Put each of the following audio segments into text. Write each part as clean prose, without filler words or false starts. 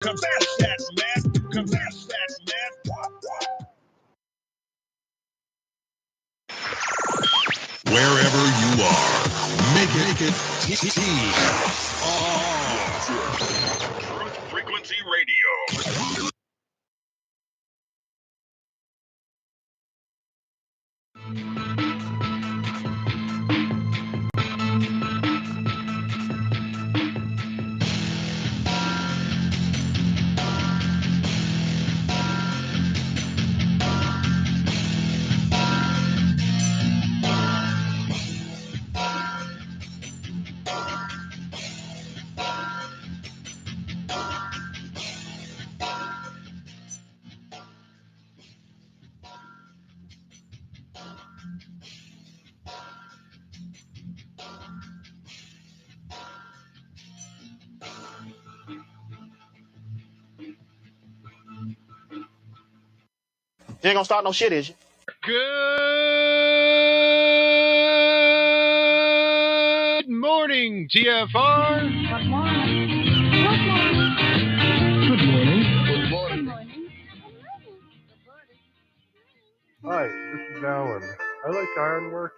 Confess that, man. Confess that, man. Wherever you are, make it Truth Frequency Radio. You ain't gonna start no shit, is you? Good morning, TFR. Good morning. Hi, this is Alan. I like Ironworx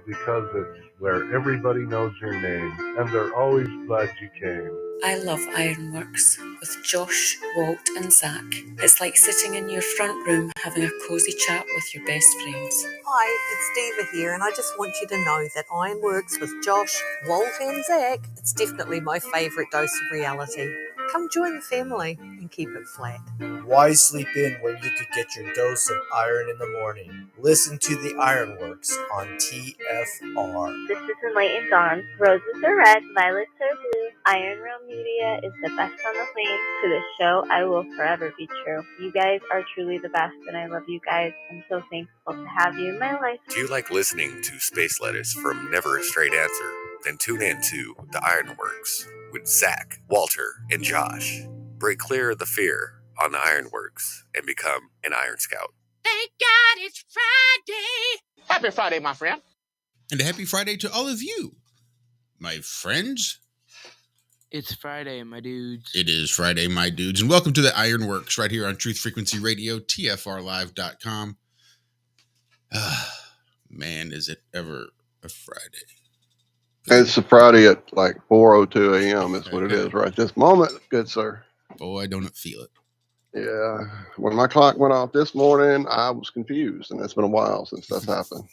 because it's where everybody knows your name, and they're always glad you came. I love Ironworx with Josh, Walt and Zack. It's like sitting in your front room having a cosy chat with your best friends. Hi, it's Diva here, and I just want you to know that Ironworx with Josh, Walt and Zack, it's definitely my favourite dose of reality. Come join the family and keep it flat. Why sleep in when you could get your dose of iron in the morning? Listen to the Ironworx on TFR. This is Enlightened Dawn. Roses are red, violets are blue. Iron Realm Media is the best on the planet. To this show, I will forever be true. You guys are truly the best, and I love you guys. I'm so thankful to have you in my life. Do you like listening to space letters from Never a Straight Answer? Then tune in to The Ironworx with Zack, Walter, and Josh. Break clear of the fear on the Ironworx and become an Iron Scout. Thank God it's Friday. Happy Friday, my friend. And a happy Friday to all of you, my friends. It's Friday, my dudes. It is Friday, my dudes. And welcome to the Ironworx right here on Truth Frequency Radio, TFRlive.com. Man, is it ever a Friday? It's a Friday at like 4:02 a.m. is what it is right this moment, good sir. Boy, I don't feel it. Yeah. When my clock went off this morning, I was confused, and it's been a while since that's happened.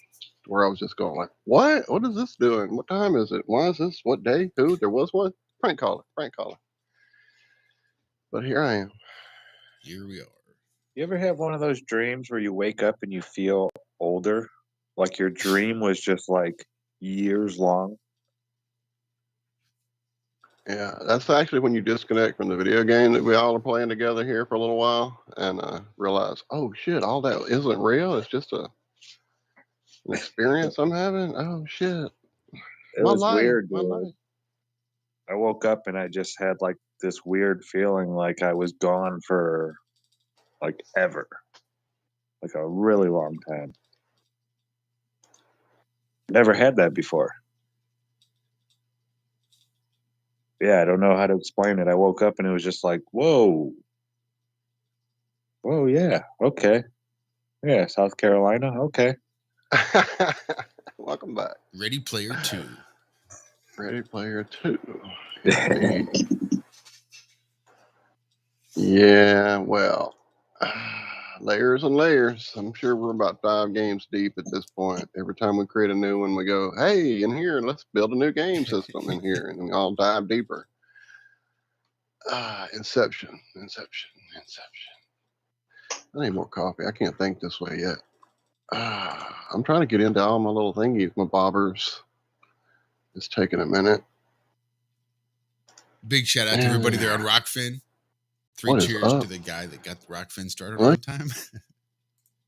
Where I was just going like, what? What is this doing? What time is it? Why is this? What day? Who? There was one? Prank caller. But here I am. Here we are. You ever have one of those dreams where you wake up and you feel older? Like your dream was just like years long? Yeah, that's actually when you disconnect from the video game that we all are playing together here for a little while and realize, oh shit, all that isn't real. It's just an experience I'm having. Oh shit. It was weird, dude. I woke up and I just had like this weird feeling like I was gone for like ever. Like a really long time. Never had that before. Yeah, I don't know how to explain it. I woke up and it was just like, whoa. Whoa, yeah. Okay. Yeah, South Carolina. Okay. Welcome back. Ready Player 2. Ready Player 2. Yeah, well, layers and layers. I'm sure we're about 5 games deep at this point. Every time we create a new one, we go, hey, in here, let's build a new game system in here. And we all dive deeper. Inception. I need more coffee. I can't think this way yet. I'm trying to get into all my little thingies, my bobbers. It's taking a minute. Big shout out to everybody there on Rockfin. 3 cheers to the guy that got the Rockfin started on time.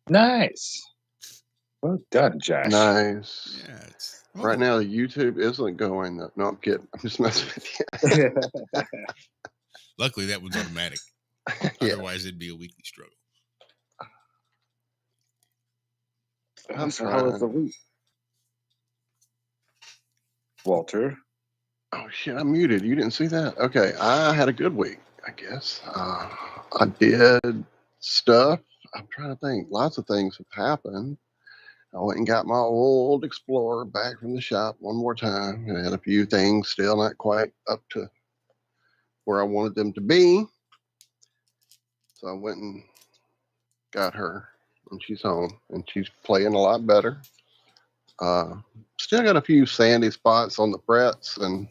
Nice. Well done, Josh. Nice. Yeah. Right now, the YouTube isn't going. No, I'm kidding. I'm just messing with you. Luckily, that one's automatic. Otherwise, it'd be a weekly struggle. How was the week? Walter? Oh shit, I'm muted. You didn't see that? Okay, I had a good week, I guess. I did stuff. I'm trying to think. Lots of things have happened. I went and got my old Explorer back from the shop one more time, and had a few things still not quite up to where I wanted them to be. So I went and got her, and she's home, and she's playing a lot better. Still got a few sandy spots on the frets, and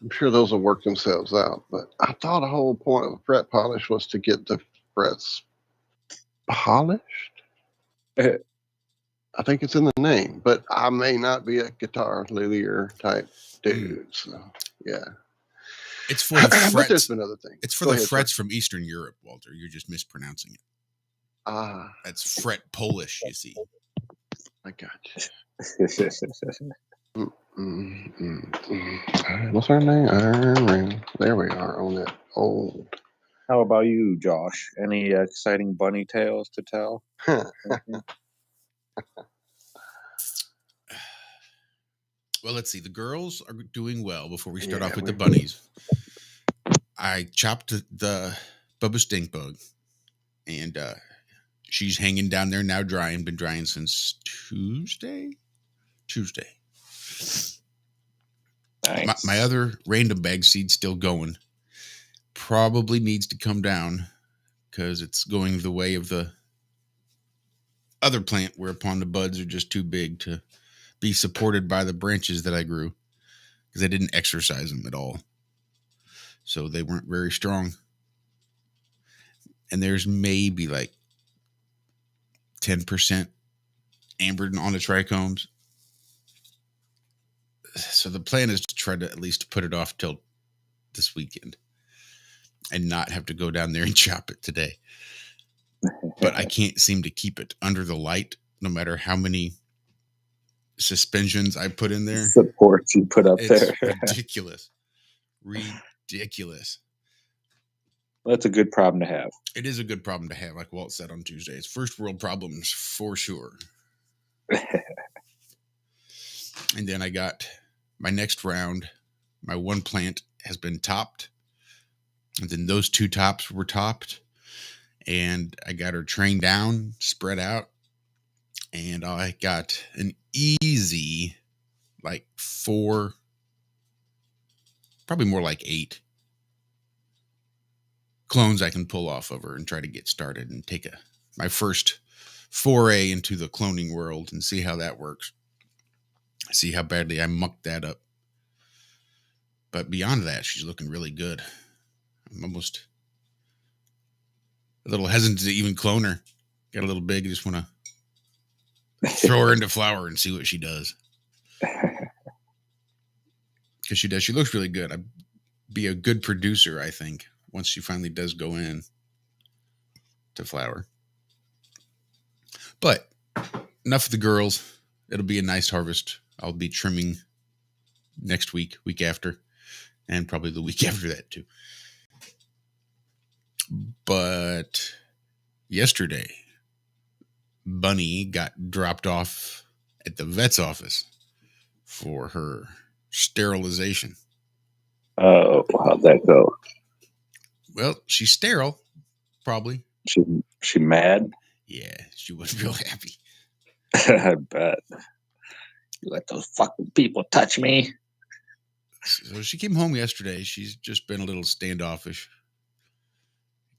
I'm sure those will work themselves out. But I thought the whole point of a fret polish was to get the frets polished. I think it's in the name, but I may not be a guitar luthier type dude. So yeah, It's for the frets. But there's been other things. It's for Go the ahead, frets sir. from Eastern Europe, Walter. You're just mispronouncing it. Ah, that's fret Polish. You see. I got you. What's our name? Iron Ring. There we are on that old. How about you, Josh? Any exciting bunny tales to tell? Well, let's see. The girls are doing well. Before we start off with the bunnies, I chopped the Bubba Stink Bug, and she's hanging down there now, drying. Been drying since Tuesday. Nice. My other random bag seed's still going. Probably needs to come down because it's going the way of the other plant, whereupon the buds are just too big to be supported by the branches that I grew, because I didn't exercise them at all. So they weren't very strong. And there's maybe like 10% ambered on the trichomes. So the plan is to try to at least put it off till this weekend and not have to go down there and chop it today. But I can't seem to keep it under the light, no matter how many suspensions I put in there. Supports you put up there. Ridiculous. Ridiculous. Well, that's a good problem to have. It is a good problem to have, like Walt said on Tuesday. It's first world problems for sure. And then I got my next round. My one plant has been topped. And then those two tops were topped. And I got her trained down, spread out. And I got an easy, like 4, probably more like 8 clones I can pull off of her and try to get started and take my first foray into the cloning world and see how that works. See how badly I mucked that up. But beyond that, she's looking really good. I'm almost a little hesitant to even clone her. Got a little big. I just want to throw her into flower and see what she does. Because she does. She looks really good. I'd be a good producer, I think, once she finally does go in to flower. But enough of the girls. It'll be a nice harvest. I'll be trimming next week after, and probably the week after that too. But yesterday, Bunny got dropped off at the vet's office for her sterilization. Oh, how'd that go? Well, she's sterile, probably. She mad? Yeah, she was real happy. I bet. You let those fucking people touch me. So she came home yesterday. She's just been a little standoffish.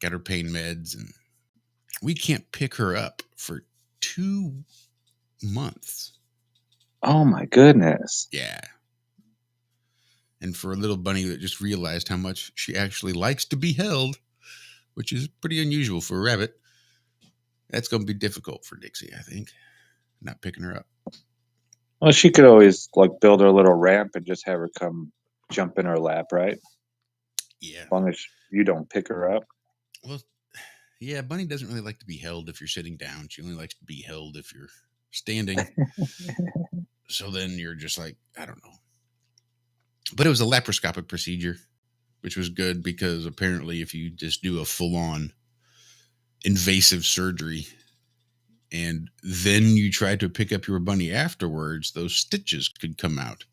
Got her pain meds, and we can't pick her up for 2 months. Oh my goodness. Yeah. And for a little bunny that just realized how much she actually likes to be held, which is pretty unusual for a rabbit, that's going to be difficult for Dixie, I think, not picking her up. Well, she could always build her little ramp and just have her come jump in her lap, right? Yeah. As long as you don't pick her up. Well, yeah, Bunny doesn't really like to be held if you're sitting down. She only likes to be held if you're standing. So then you're just like, I don't know. But it was a laparoscopic procedure, which was good because apparently if you just do a full-on invasive surgery and then you try to pick up your bunny afterwards, those stitches could come out.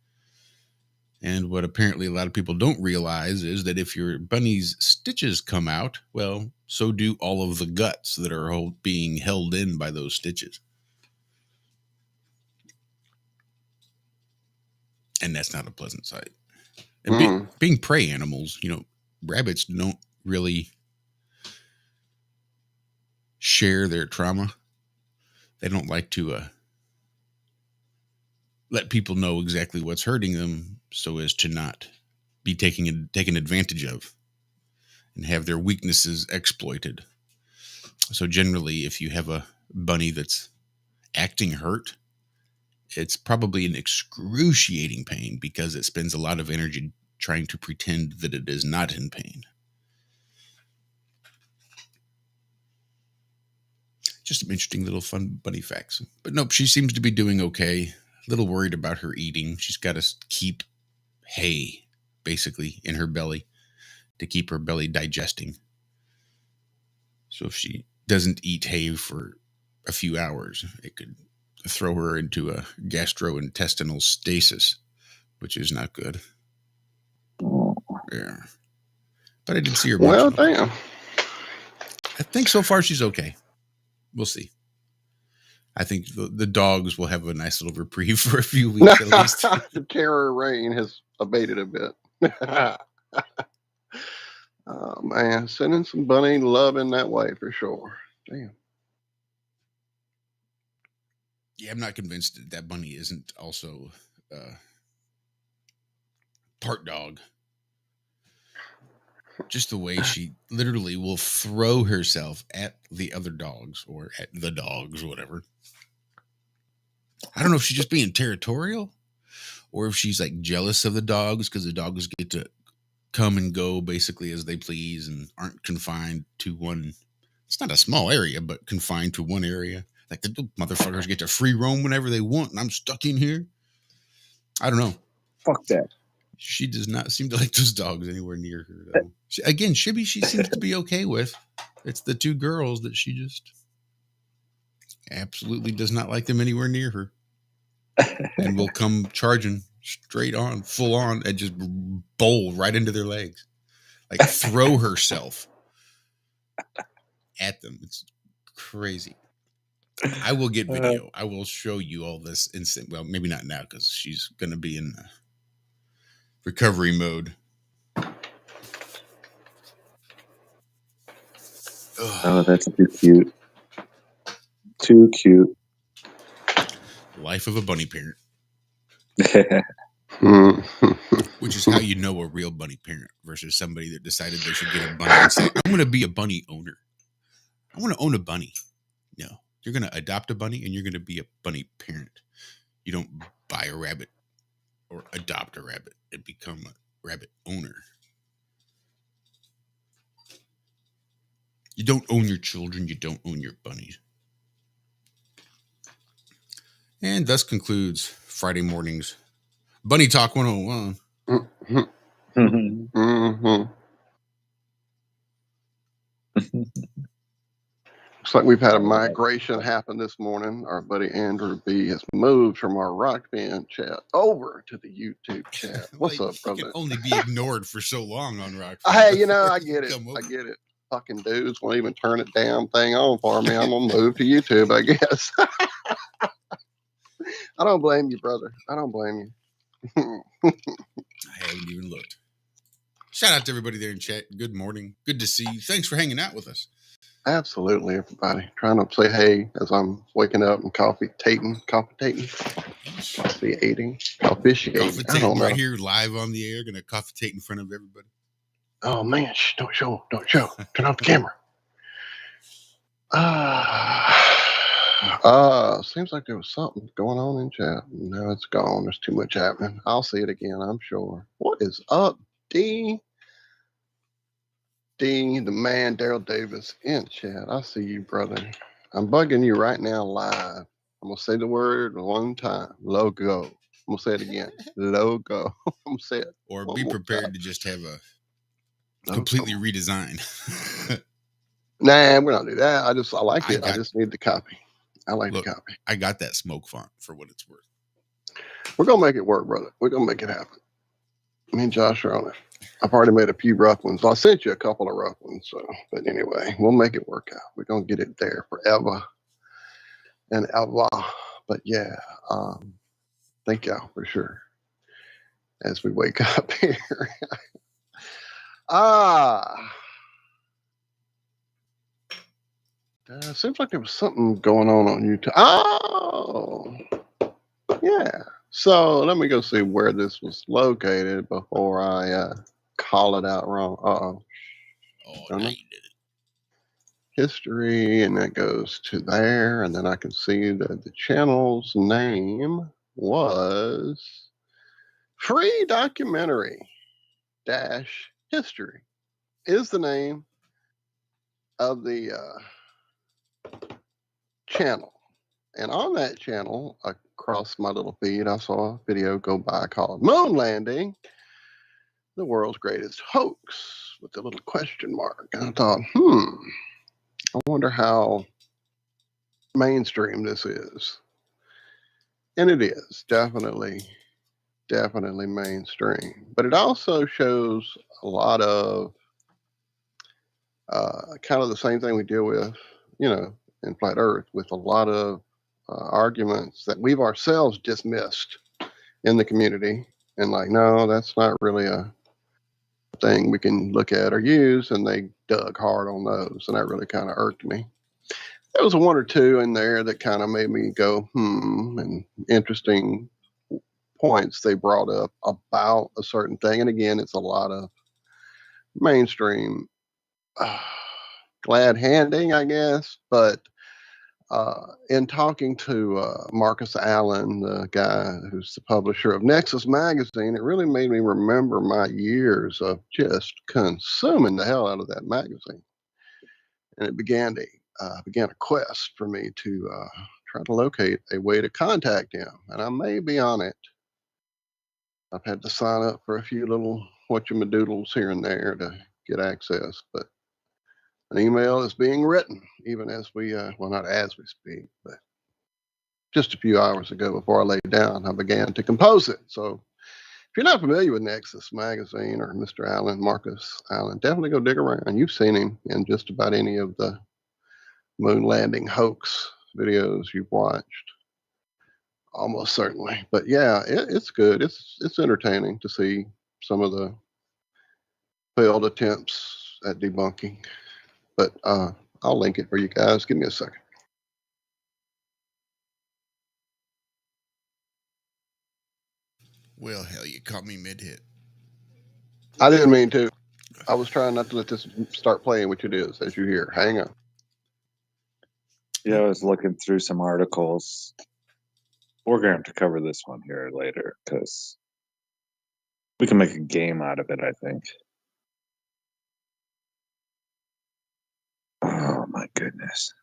And what apparently a lot of people don't realize is that if your bunny's stitches come out, well, so do all of the guts that are being held in by those stitches. And that's not a pleasant sight. And being prey animals, rabbits don't really share their trauma. They don't like to let people know exactly what's hurting them so as to not be taken advantage of and have their weaknesses exploited. So generally, if you have a bunny that's acting hurt, it's probably an excruciating pain because it spends a lot of energy trying to pretend that it is not in pain. Just some interesting little fun bunny facts. But nope, she seems to be doing okay. A little worried about her eating. She's got to keep hay, basically, in her belly to keep her belly digesting. So if she doesn't eat hay for a few hours, it could throw her into a gastrointestinal stasis, which is not good. Yeah. But I did see her. Well, damn. I think so far she's okay. We'll see. I think the dogs will have a nice little reprieve for a few weeks at least. The terror reign has abated a bit. Oh, man. Sending some bunny love in that way for sure. Damn. Yeah, I'm not convinced that bunny isn't also part dog. Just the way she literally will throw herself at the other dogs or at the dogs or whatever. I don't know if she's just being territorial or if she's like jealous of the dogs because the dogs get to come and go basically as they please and aren't confined to one. It's not a small area, but confined to one area. Like the motherfuckers get to free roam whenever they want and I'm stuck in here. I don't know. Fuck that. She does not seem to like those dogs anywhere near her, though. Shibby, she seems to be okay with. It's the two girls that she just absolutely does not like them anywhere near her. And will come charging straight on, full on, and just bowl right into their legs. Like throw herself at them. It's crazy. I will get video. I will show you all this instant. Well, maybe not now because she's going to be in recovery mode. Oh, that's too cute. Too cute. Life of a bunny parent. Which is how you know a real bunny parent versus somebody that decided they should get a bunny and say, I'm going to be a bunny owner. I want to own a bunny. No, you're going to adopt a bunny and you're going to be a bunny parent. You don't buy a rabbit or adopt a rabbit and become a rabbit owner. You don't own your children. You don't own your bunnies. And thus concludes Friday morning's Bunny Talk 101. Looks like we've had a migration happen this morning. Our buddy Andrew B has moved from our Rock Band chat over to the YouTube chat. What's up, brother? You can only be ignored for so long on Rock Band. Hey, I get it. I get it. Fucking dudes won't even turn it damn thing on for me. I'm going to move to YouTube, I guess. I don't blame you, brother. I don't blame you. I haven't even looked. Shout out to everybody there in chat. Good morning. Good to see you. Thanks for hanging out with us. Absolutely, everybody. Trying to say hey as I'm waking up and coffee-tating. Coffee-officiating. I don't know. Right here live on the air. Going to coffee-tate in front of everybody. Oh, man. Shh, don't show. Turn off the camera. Seems like there was something going on in chat. Now it's gone. There's too much happening. I'll see it again, I'm sure. What is up, D? D, the man, Daryl Davis in chat. I see you, brother. I'm bugging you right now live. I'm going to say the word one time. Logo. I'm going to say it again. Logo. I'm going to say it. Or be prepared to just have a completely redesign. Nah, we're not do that. I like it. I just need the copy. I like the copy. I got that smoke font for what it's worth. We're going to make it work, brother. We're going to make it happen. Me and Josh are on it. I've already made a few rough ones. I sent you a couple of rough ones. So, but anyway, we'll make it work out. We're gonna get it there forever and ever. But yeah, thank y'all for sure. As we wake up here. Seems like there was something going on YouTube. Oh, yeah. So let me go see where this was located before I call it out wrong. Uh-oh. Oh, no, you did it. History, and that goes to there, and then I can see that the channel's name was Free Documentary Dash History is the name of the channel. And on that channel, across my little feed, I saw a video go by called Moon Landing, the world's greatest hoax, with a little question mark. And I thought, I wonder how mainstream this is. And it is definitely mainstream. But it also shows a lot of kind of the same thing we deal with, in Flat Earth, with a lot of arguments that we've ourselves dismissed in the community. And like, no, that's not really a thing we can look at or use. And they dug hard on those. And that really kind of irked me. There was one or two in there that kind of made me go, and interesting points they brought up about a certain thing. And again, it's a lot of mainstream glad handing, I guess. But in talking to Marcus Allen, the guy who's the publisher of Nexus Magazine, it really made me remember my years of just consuming the hell out of that magazine. And it began a quest for me to try to locate a way to contact him. And I may be on it. I've had to sign up for a few little whatchamadoodles here and there to get access, but an email is being written, even as we, well, not as we speak, but just a few hours ago before I laid down, I began to compose it. So if you're not familiar with Nexus Magazine or Mr. Allen, Marcus Allen, definitely go dig around. You've seen him in just about any of the moon landing hoax videos you've watched. Almost certainly. But yeah, it's good. It's entertaining to see some of the failed attempts at debunking. But I'll link it for you guys. Give me a second. Well, hell, you caught me mid-hit. I didn't mean to. I was trying not to let this start playing, which it is, as you hear. Hang on. Yeah, I was looking through some articles. We're going to have to cover this one here later because we can make a game out of it, I think. Oh, my goodness.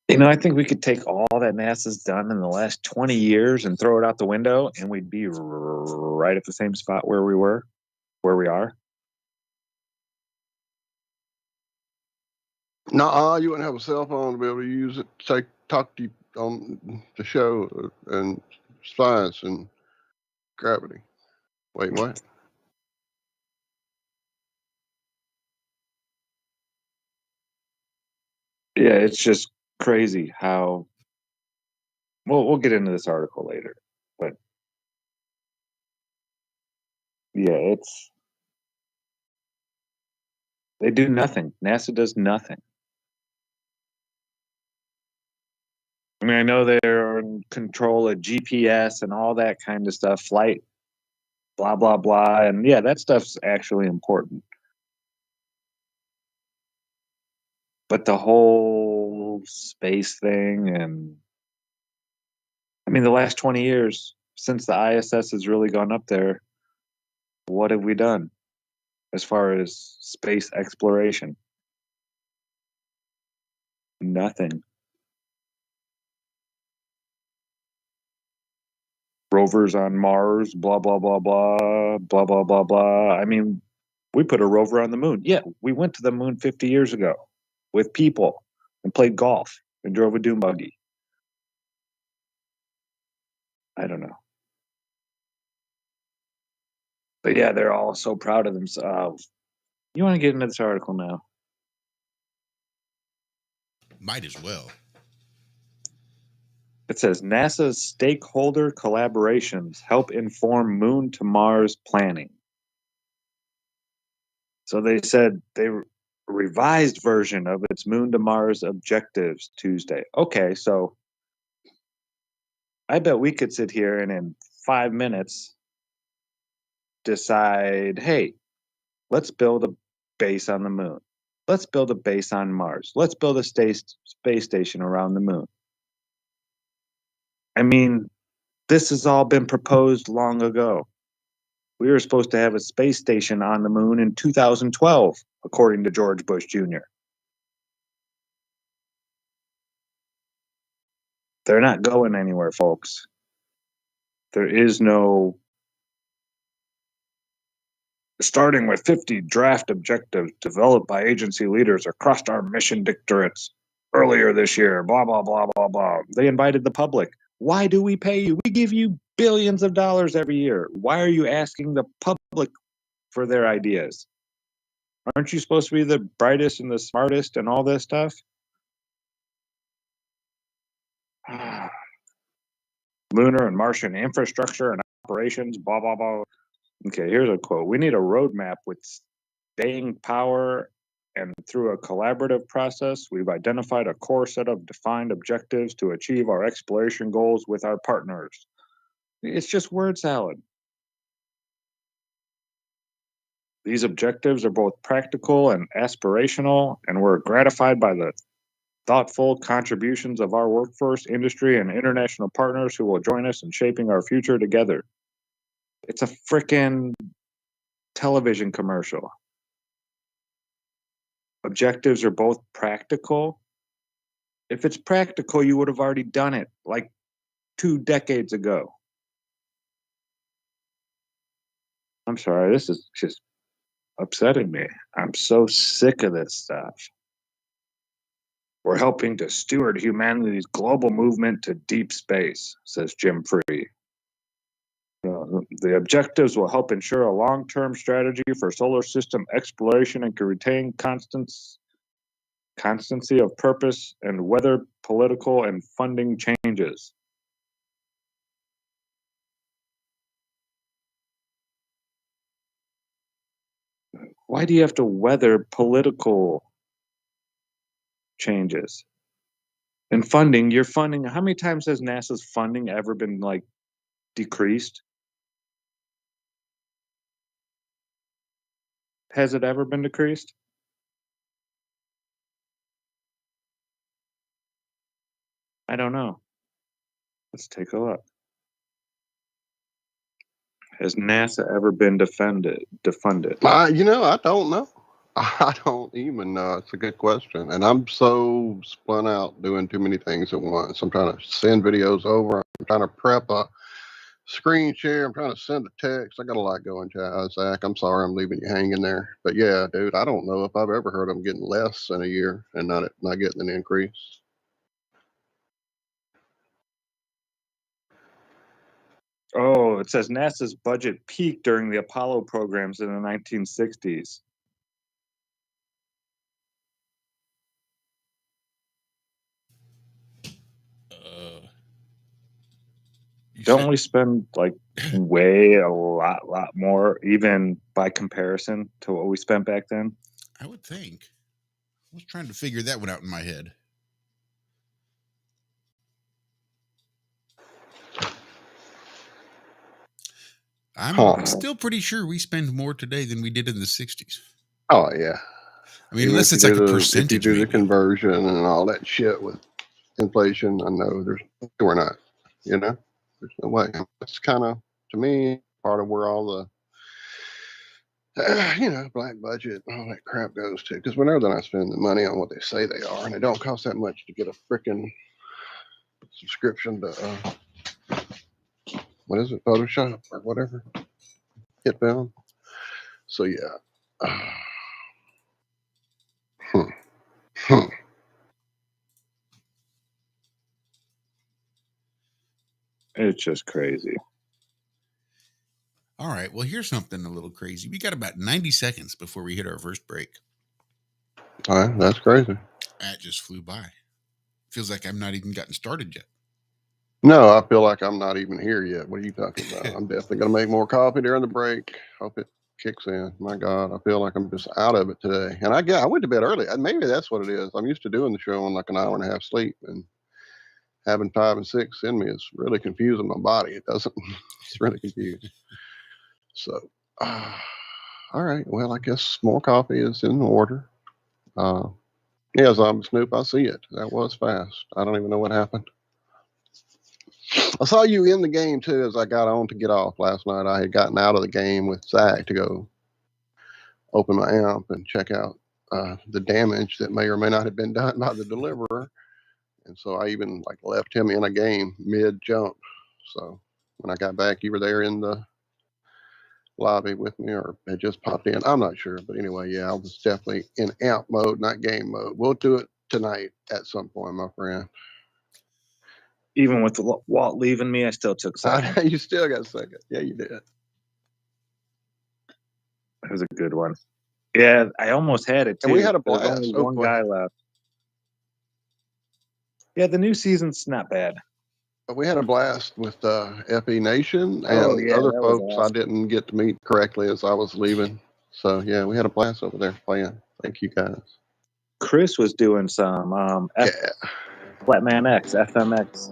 I think we could take all that NASA's done in the last 20 years and throw it out the window, and we'd be right at the same spot where we are. No, you wouldn't have a cell phone to be able to use it to talk to you on the show and science and gravity. Wait, what? Yeah, it's just crazy how. We'll get into this article later, but yeah, they do nothing. NASA does nothing. I mean, I know they're in control of GPS and all that kind of stuff, flight, blah, blah, blah. And yeah, that stuff's actually important. But the whole space thing, and I mean, the last 20 years since the ISS has really gone up there, what have we done as far as space exploration? Nothing. Rovers on Mars, blah, blah, blah, blah, blah, blah, blah, blah. I mean, we put a rover on the moon. Yeah, we went to the moon 50 years ago with people and played golf and drove a dune buggy. I don't know. But yeah, they're all so proud of themselves. You want to get into this article now? Might as well. It says NASA's stakeholder collaborations help inform Moon to Mars planning. So they said they revised version of its Moon to Mars objectives Tuesday. Okay, so I bet we could sit here and in 5 minutes decide, hey, let's build a base on the moon. Let's build a base on Mars. Let's build a space station around the moon. I mean, this has all been proposed long ago. We were supposed to have a space station on the moon in 2012, according to George Bush Jr. They're not going anywhere, folks. There is no starting with 50 draft objectives developed by agency leaders across our mission directorates earlier this year, blah, blah, blah, blah, blah. They invited the public. Why do we pay you? We give you billions of dollars every year. Why are you asking the public for their ideas? Aren't you supposed to be the brightest and the smartest and all this stuff? Lunar and Martian infrastructure and operations, blah, blah, blah. Okay, here's a quote. We need a roadmap with staying power, and through a collaborative process, we've identified a core set of defined objectives to achieve our exploration goals with our partners. It's just word salad. These objectives are both practical and aspirational, and we're gratified by the thoughtful contributions of our workforce, industry, and international partners who will join us in shaping our future together. It's a frickin' television commercial. Objectives are both practical. If it's practical, you would have already done it like 2 decades ago. I'm sorry, this is just upsetting me. I'm so sick of this stuff. We're helping to steward humanity's global movement to deep space, says Jim Free. The objectives will help ensure a long-term strategy for solar system exploration and can retain constancy of purpose and weather political and funding changes. Why do you have to weather political changes? And funding, your funding, how many times has NASA's funding ever been like decreased? Has it ever been decreased? I don't know. Let's take a look. Has NASA ever been defunded? I don't know. I don't even know. It's a good question. And I'm so spun out doing too many things at once. I'm trying to send videos over. I'm trying to prep a screen share. I'm trying to send a text. I got a lot going, Zach. I'm sorry I'm leaving you hanging there. But yeah, dude, I don't know if I've ever heard them getting less in a year and not getting an increase. Oh, it says NASA's budget peaked during the Apollo programs in the 1960s. Don't we spend like way a lot more, even by comparison to what we spent back then? I would think. I was trying to figure that one out in my head. I'm still pretty sure we spend more today than we did in the 60s. Oh, yeah. I mean, unless it's like a percentage. If you do the conversion and all that shit with inflation, I know we're not, there's no way. It's kind of, to me, part of where all the, black budget and all that crap goes to. Because whenever they're not spending the money on what they say they are, and it don't cost that much to get a freaking subscription to, what is it, Photoshop or whatever, hit film. So, yeah. It's just crazy. All right. Well, here's something a little crazy. We got about 90 seconds before we hit our first break. All right. That's crazy. That just flew by. Feels like I've not even gotten started yet. No, I feel like I'm not even here yet. What are you talking about? I'm definitely going to make more coffee during the break. Hope it kicks in. My God, I feel like I'm just out of it today. And I went to bed early. Maybe that's what it is. I'm used to doing the show on like an hour and a half sleep, and having 5 and 6 in me is really confusing my body. It doesn't. It's really confused. So, all right. Well, I guess more coffee is in order. Yeah, Zombie Snoop, I see it. That was fast. I don't even know what happened. I saw you in the game too as I got on to get off last night. I had gotten out of the game with Zach to go open my amp and check out the damage that may or may not have been done by the deliverer. And so I even like left him in a game mid jump. So when I got back, you were there in the lobby with me, or had just popped in. I'm not sure, but anyway, yeah, I was definitely in amp mode, not game mode. We'll do it tonight at some point, my friend. Even with Walt leaving me, I still took second. You still got second. Yeah, you did. It was a good one. Yeah, I almost had it too. And we had a There's blast. only one guy left. Yeah, the new season's not bad. But we had a blast with FE Nation and other folks awesome. I didn't get to meet correctly as I was leaving. So, yeah, we had a blast over there playing. Thank you, guys. Chris was doing some Flatman X, FMX.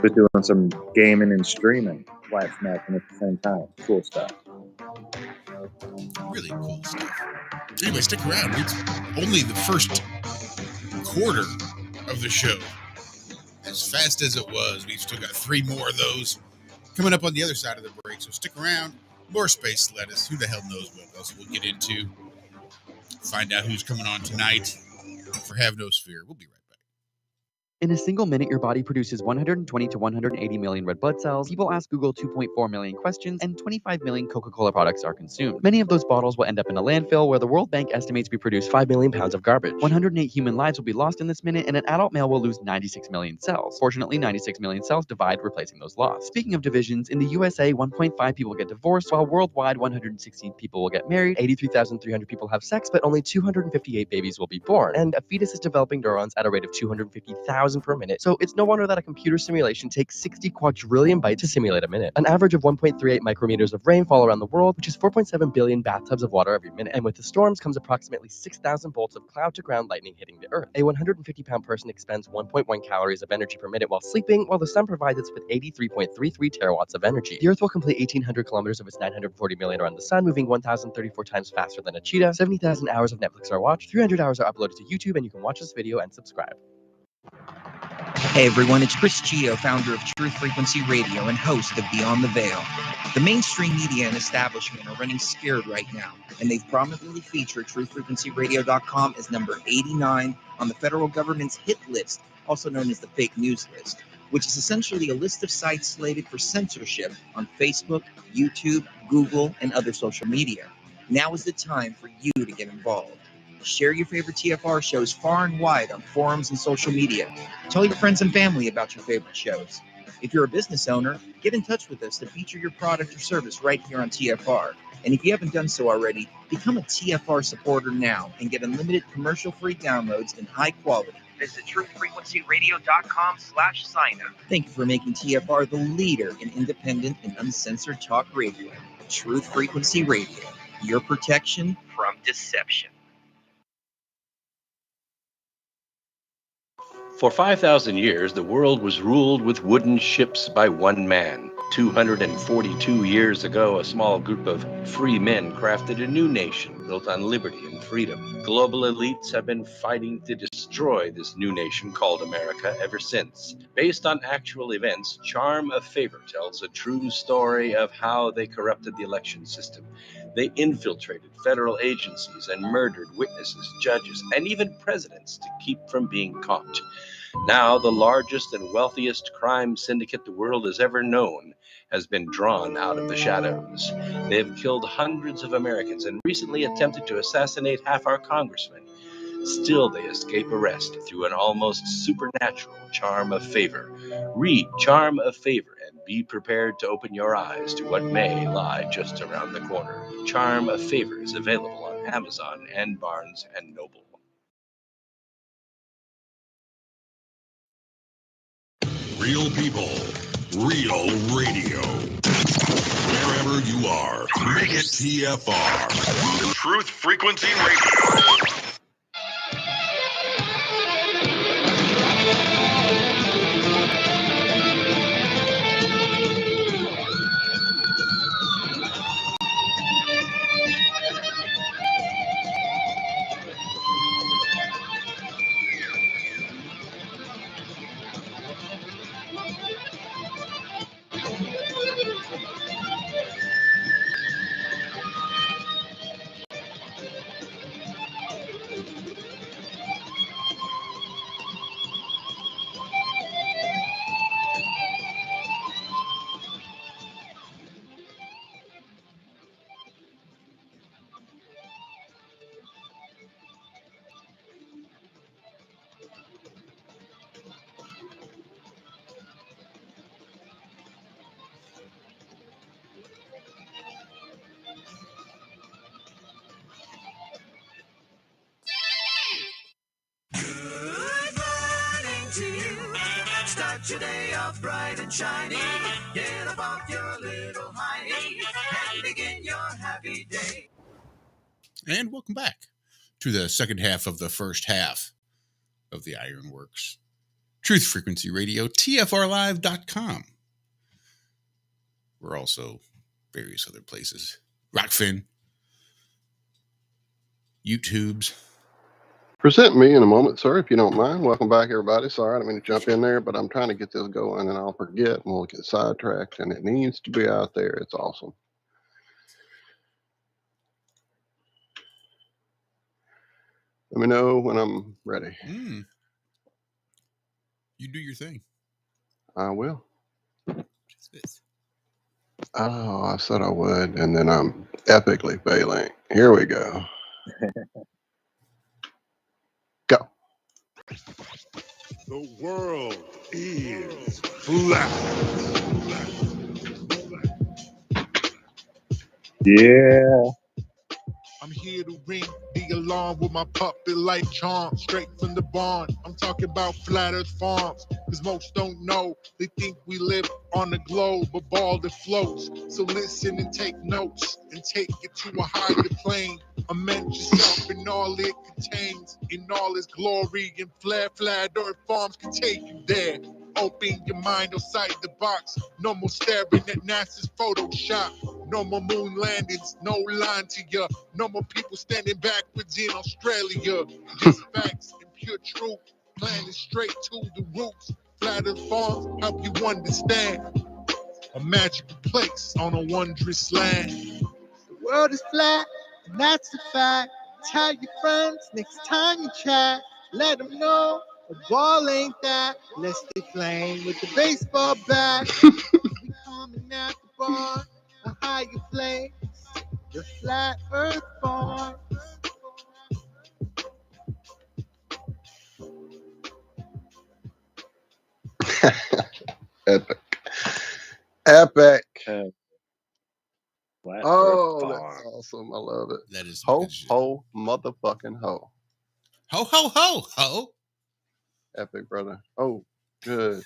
Was doing some gaming and streaming, flat smacking at the same time. Cool stuff. Really cool stuff. Anyway, stick around. It's only the first quarter of the show. As fast as it was, we've still got 3 more of those coming up on the other side of the break. So stick around. More Space Lettuce. Who the hell knows what else we'll get into. Find out who's coming on tonight for Have No Sphere. We'll be right back. In a single minute, your body produces 120 to 180 million red blood cells. People ask Google 2.4 million questions, and 25 million Coca-Cola products are consumed. Many of those bottles will end up in a landfill, where the World Bank estimates we produce 5 million pounds of garbage. 108 human lives will be lost in this minute, and an adult male will lose 96 million cells. Fortunately, 96 million cells divide, replacing those lost. Speaking of divisions, in the USA, 1.5 people get divorced, while worldwide, 116 people will get married, 83,300 people have sex, but only 258 babies will be born. And a fetus is developing neurons at a rate of 250,000 per minute, so it's no wonder that a computer simulation takes 60 quadrillion bytes to simulate a minute. An average of 1.38 micrometers of rain fall around the world, which is 4.7 billion bathtubs of water every minute. And with the storms comes approximately 6,000 bolts of cloud-to-ground lightning hitting the Earth. A 150-pound person expends 1.1 calories of energy per minute while sleeping, while the sun provides us with 83.33 terawatts of energy. The Earth will complete 1,800 kilometers of its 940 million around the sun, moving 1,034 times faster than a cheetah. 70,000 hours of Netflix are watched, 300 hours are uploaded to YouTube, and you can watch this video and subscribe. Hey everyone, it's Chris Gio, founder of Truth Frequency Radio and host of Beyond the Veil. The mainstream media and establishment are running scared right now, and they've prominently featured truthfrequencyradio.com as number 89 on the federal government's hit list, also known as the fake news list, which is essentially a list of sites slated for censorship on Facebook, YouTube, Google, and other social media. Now is the time for you to get involved. Share your favorite TFR shows far and wide on forums and social media. Tell your friends and family about your favorite shows. If you're a business owner, get in touch with us to feature your product or service right here on TFR. And if you haven't done so already, become a TFR supporter now and get unlimited commercial-free downloads in high quality. Visit truthfrequencyradio.com/sign-up. Thank you for making TFR the leader in independent and uncensored talk radio. Truth Frequency Radio, your protection from deception. For 5,000 years, the world was ruled with wooden ships by one man. 242 years ago, a small group of free men crafted a new nation built on liberty and freedom. Global elites have been fighting to destroy this new nation called America ever since. Based on actual events, Charm of Favor tells a true story of how they corrupted the election system. They infiltrated federal agencies and murdered witnesses, judges, and even presidents to keep from being caught. Now, the largest and wealthiest crime syndicate the world has ever known has been drawn out of the shadows. They have killed hundreds of Americans and recently attempted to assassinate half our congressmen. Still, they escape arrest through an almost supernatural charm of favor. Read Charm of Favor and be prepared to open your eyes to what may lie just around the corner. Charm of Favor is available on Amazon and Barnes & Noble. Real people, real radio. Wherever you are, make it TFR. Truth Frequency Radio. Start your day off bright and shiny. Get up off your little hiney and begin your happy day. And welcome back to the second half of the first half of the Ironworx Truth Frequency Radio, TFRlive.com. We're also various other places. Rockfin, YouTubes. Present me in a moment, sir, if you don't mind. Welcome back, everybody. Sorry, I didn't mean to jump in there, but I'm trying to get this going and I'll forget and we'll get sidetracked, and it needs to be out there. It's awesome. Let me know when I'm ready. You do your thing. I will. What's this? Oh, I said I would, and then I'm epically failing. Here we go. Go. The world is flat. Yeah. I'm here to ring the alarm with my puppet-like charm, straight from the barn. I'm talking about Flat Earth Farms, cause most don't know. They think we live on a globe, a ball that floats. So listen and take notes, and take it to a higher plane. Imagine yourself in all it contains, in all its glory, and Flat Earth Farms can take you there. Open your mind outside the box. No more staring at NASA's Photoshop. No more moon landings, no line to ya. No more people standing backwards in Australia. Just facts and pure truth. Planning straight to the roots. Flat Earth Farms help you understand. A magical place on a wondrous land. The world is flat, and that's a fact. Tell your friends next time you chat. Let them know a ball ain't that. Let's stay playing with the baseball bat. We coming at the bar, a higher place. The Flat Earth Farm. Epic. Epic. Flat Oh, Earth that's Farm. awesome. I love it. That is ho, ho, motherfucking ho. Ho, ho, ho, ho. Epic, brother. Oh, good.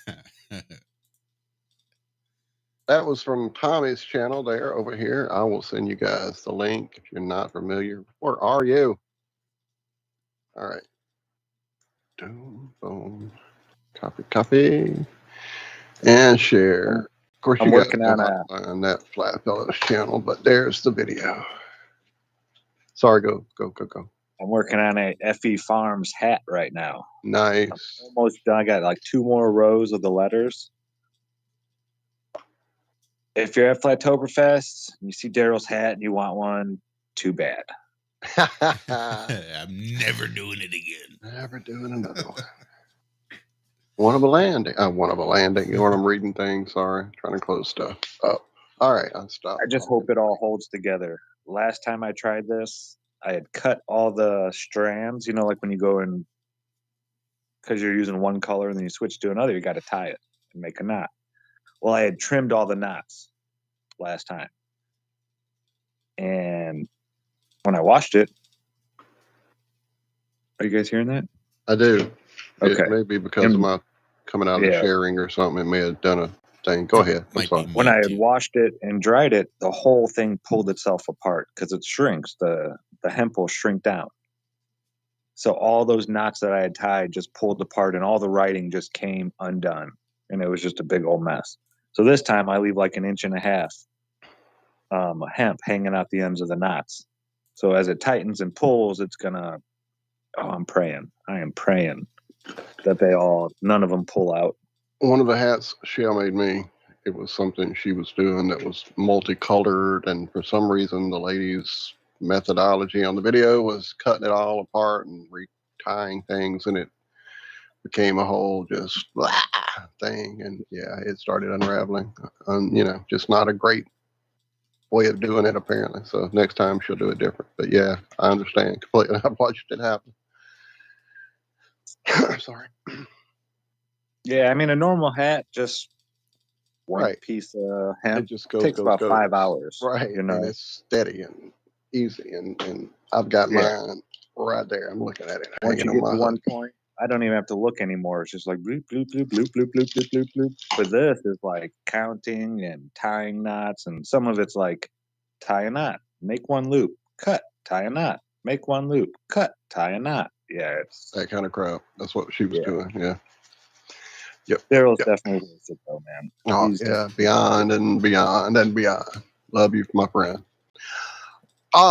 That was from Tommy's channel there over here. I will send you guys the link if you're not familiar. Where are you? All right. Boom. Copy. And share. Of course, I'm you guys working know on how to find that Flat Fellows channel, but there's the video. Sorry, go. I'm working on a FE Farms hat right now. Nice. I'm almost done. I got like 2 more rows of the letters. If you're at Flattoberfest and you see Daryl's hat and you want one, too bad. I'm never doing it again. Never doing another one. One of a landing. You know what I'm reading things. Sorry. Trying to close stuff up. All right. I'll stop. I just hope it all holds together. Last time I tried this, I had cut all the strands, you know, like when you go in, because you're using one color and then you switch to another, you got to tie it and make a knot. Well, I had trimmed all the knots last time. And when I washed it, are you guys hearing that? I do. Okay. It may be because of my coming out of the sharing or something. It may have done a thing. Go ahead. I'm sorry. When I had washed it and dried it, the whole thing pulled itself apart because it shrinks. The hemp will shrink down. So all those knots that I had tied just pulled apart, and all the writing just came undone, and it was just a big old mess. So this time I leave like 1.5 inches hemp hanging out the ends of the knots. So as it tightens and pulls, it's gonna. Oh, I'm praying. I am praying that none of them pull out. One of the hats Shell made me, it was something she was doing that was multicolored, and for some reason the lady's methodology on the video was cutting it all apart and retying things, and it became a whole just thing, and yeah, it started unraveling. Just not a great way of doing it apparently. So next time she'll do it different. But yeah, I understand completely. I've watched it happen. Sorry. Yeah, I mean a normal hat, just one piece of hemp, it just takes about 5 hours. Right, You know, and it's steady and easy, and I've got mine right there. I'm looking at it. Once you get to one point, I don't even have to look anymore. It's just like bloop, bloop, bloop, bloop, bloop, bloop, bloop, bloop, bloop. But this is like counting and tying knots, and some of it's like tie a knot, make one loop, cut, tie a knot, make one loop, cut, tie a knot. Yeah, it's that kind of crap. That's what she was doing. Yeah. Yep. Daryl's definitely worth it though, man. Oh, He's beyond and beyond and beyond. Love you, my friend.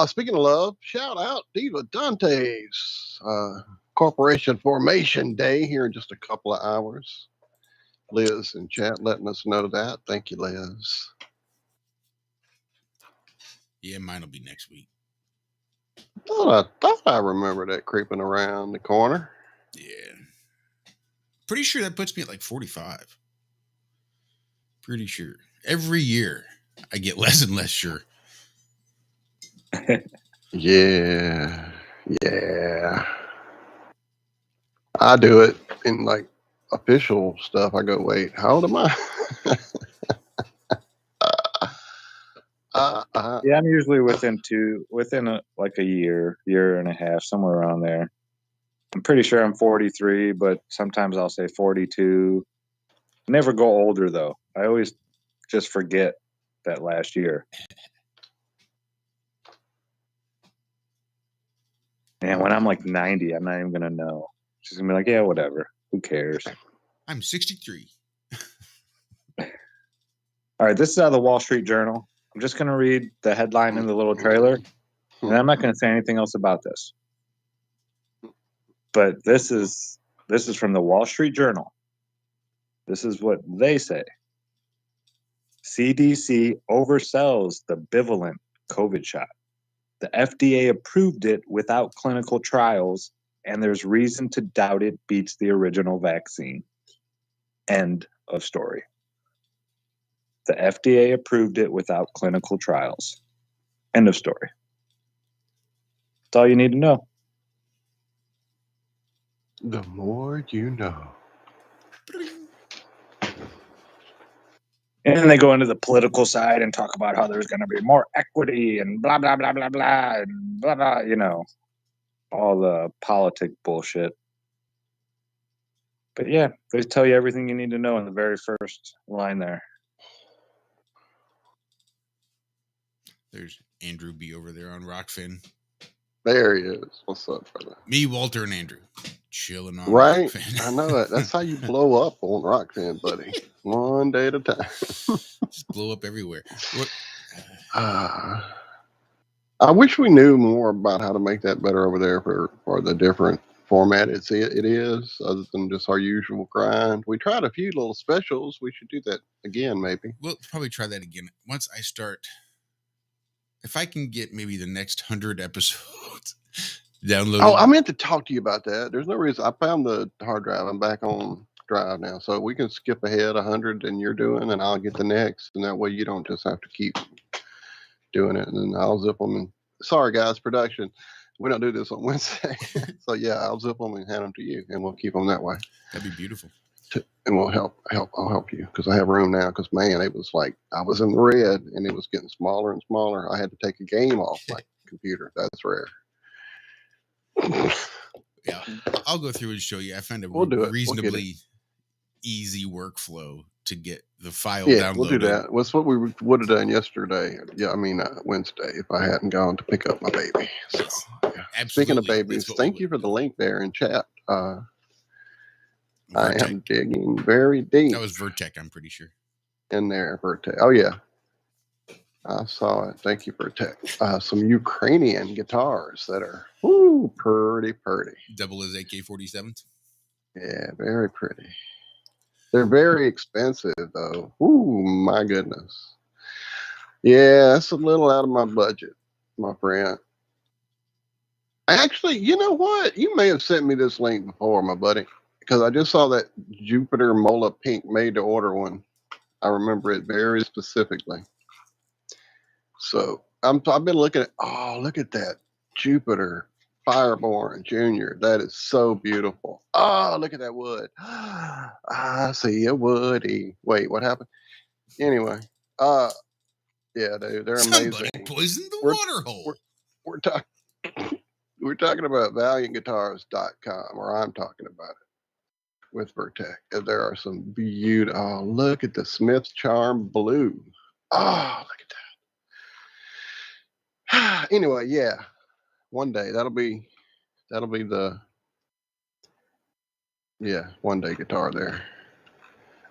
Speaking of love, shout out Diva Dante's Corporation Formation Day here in just a couple of hours. Liz in chat letting us know that. Thank you, Liz. Yeah, mine will be next week. Thought I remembered that creeping around the corner. Yeah. Pretty sure that puts me at like 45. Pretty sure. Every year I get less and less sure. Yeah. I do it in like official stuff. I go, wait, how old am I? Yeah, I'm usually within a year and a half, somewhere around there. I'm pretty sure I'm 43, but sometimes I'll say 42. Never go older though. I always just forget that last year. And when I'm like 90, I'm not even gonna know. She's gonna be like, yeah, whatever. Who cares? I'm 63. All right, this is out of the Wall Street Journal. I'm just gonna read the headline in the little trailer, and I'm not gonna say anything else about this. But this is from the Wall Street Journal. This is what they say. CDC oversells the bivalent COVID shot. The FDA approved it without clinical trials, and there's reason to doubt it beats the original vaccine. End of story. The FDA approved it without clinical trials. End of story. That's all you need to know. The more you know. And then they go into the political side and talk about how there's going to be more equity and blah, blah, blah, blah, blah, and blah, blah, all the politic bullshit. But yeah, they tell you everything you need to know in the very first line there. There's Andrew B over there on Rockfin. There he is. What's up, brother? Me, Walter, and Andrew. Chilling on right? Rockfin. I know it. That's how you blow up on Rockfin, buddy. One day at a time. Just blow up everywhere. I wish we knew more about how to make that better over there for the different format it is, other than just our usual grind. We tried a few little specials. We should do that again, maybe. We'll probably try that again. Once I start, if I can get maybe the next 100 episodes downloaded. Oh, I meant to talk to you about that. There's no reason. I found the hard drive. I'm back on drive now. So we can skip ahead 100 and you're doing, and I'll get the next. And that way you don't just have to keep doing it. And then I'll zip them. And sorry, guys, production. We don't do this on Wednesday. So yeah, I'll zip them and hand them to you, and we'll keep them that way. That'd be beautiful. and we'll I'll help you because I have room now. Because man, it was like I was in the red, and it was getting smaller and smaller. I had to take a game off my computer. That's rare. Yeah, I'll go through and show you. I found a We'll do it. reasonably easy workflow to get the file Yeah, downloaded. we'll do that. That's what we would have done yesterday. Yeah, I mean Wednesday if I hadn't gone to pick up my baby. So, yeah. Speaking of babies, thank you for the link there in chat. I am digging very deep. That was Vertec, I'm pretty sure. In there, Vertec. Oh yeah, I saw it. Thank you, Vertec. Some Ukrainian guitars that are pretty. Double as AK-47s. Yeah, very pretty. They're very expensive though. Ooh, my goodness. Yeah, that's a little out of my budget, my friend. Actually, you know what? You may have sent me this link before, my buddy, because I just saw that Jupiter Mola Pink made to order one. I remember it very specifically. So I've been looking at. Oh, look at that Jupiter Fireborn Junior. That is so beautiful. Oh, look at that wood. I see a woody. Wait, what happened? Anyway, yeah, dude, they're amazing. Somebody poisoned the water hole. We're talking about ValiantGuitars.com, or I'm talking about it with Vertec. There are some beautiful. Oh, look at the Smith Charm Blue. Oh, look at that. Anyway, yeah, one day that'll be the one day guitar there.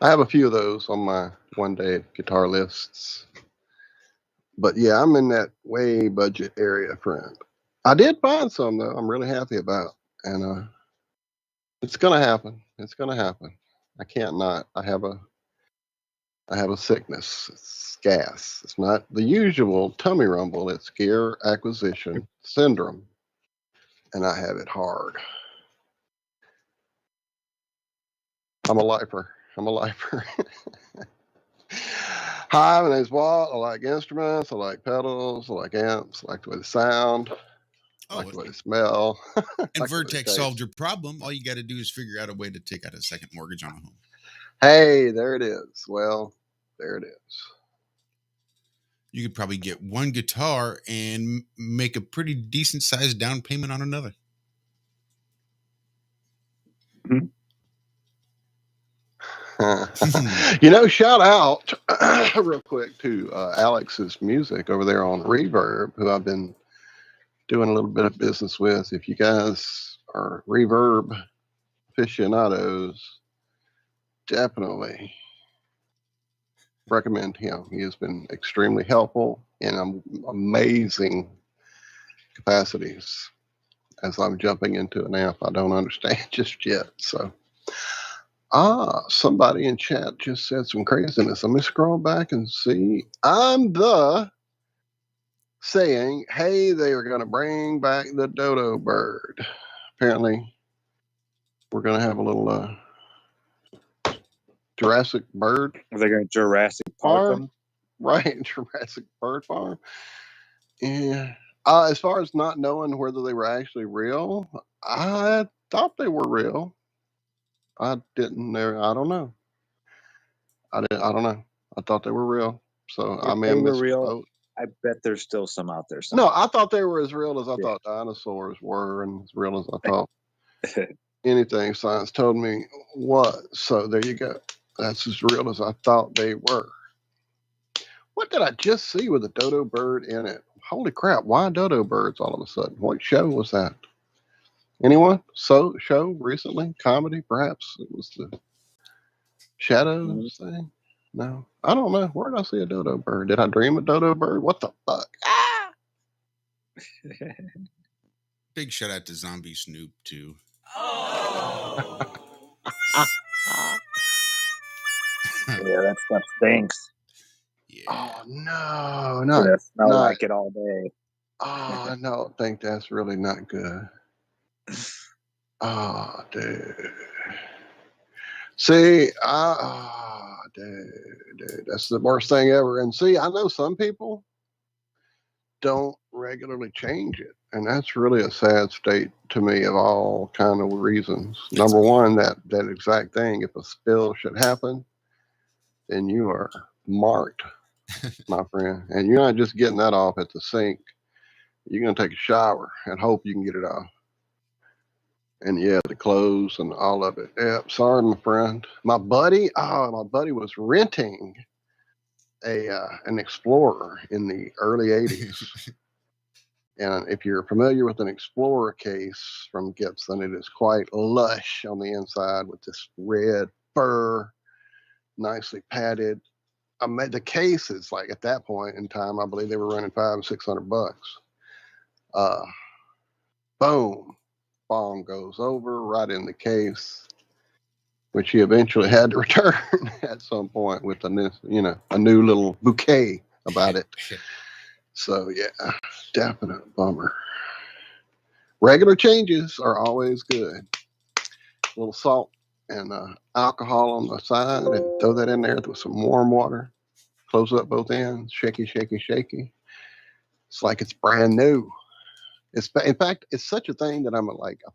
I have a few of those on my one day guitar lists. But yeah, I'm in that way budget area, friend. I did find some though. I'm really happy about, and it's gonna happen. It's gonna happen. I can't not. I have a sickness. It's gas. It's not the usual tummy rumble. It's gear acquisition syndrome, and I have it hard. I'm a lifer. Hi, my name's Walt. I like instruments. I like pedals. I like amps. I like the way they sound. I like the way they smell. And Vertec solved your problem. All you got to do is figure out a way to take out a second mortgage on a home. Hey, there it is. Well, there it is. You could probably get one guitar and make a pretty decent sized down payment on another. Shout out real quick to Alex's Music over there on Reverb, who I've been doing a little bit of business with. If you guys are Reverb aficionados, definitely recommend him. He has been extremely helpful in amazing capacities as I'm jumping into an amp I don't understand just yet. So somebody in chat just said some craziness. Let me scroll back and see. I'm saying, hey, they are going to bring back the dodo bird. Apparently, we're going to have a little Jurassic bird. Are they going to Jurassic Park them? Right, Jurassic Bird Farm. Yeah. As far as not knowing whether they were actually real, I thought they were real. I didn't know. I don't know. I don't know. I thought they were real. So I may have missed real. I bet there's still some out there. No, I thought they were as real as I thought dinosaurs were, and as real as I thought anything science told me was. So there you go. That's as real as I thought they were. What did I just see with a dodo bird in it? Holy crap! Why dodo birds all of a sudden? What show was that? Anyone? Show recently? Comedy, perhaps? It was the Shadows thing? No, I don't know. Where did I see a dodo bird? Did I dream a dodo bird? What the fuck? Big shout out to Zombie Snoop too. Yeah, that stuff stinks. Yeah. Oh no, not smell like it all day. Oh, I don't think that's really not good. Oh, dude. See, dude, that's the worst thing ever. And see, I know some people don't regularly change it. And that's really a sad state to me of all kind of reasons. Number one, that exact thing, if a spill should happen, then you are marked, my friend. And you're not just getting that off at the sink. You're going to take a shower and hope you can get it off. And yeah, the clothes and all of it. Yeah, sorry, my friend. My buddy was renting an Explorer in the early 80s. And if you're familiar with an Explorer case from Gibson, it is quite lush on the inside with this red fur, nicely padded. The case is like, at that point in time, I believe they were running $500 and $600. Boom, bomb goes over right in the case, which he eventually had to return at some point with a new little bouquet about it. So yeah, definite bummer. Regular changes are always good. A little salt and alcohol on the side, and throw that in there with some warm water. Close up both ends, shaky, shaky, shaky. It's like it's brand new. In fact, it's such a thing that I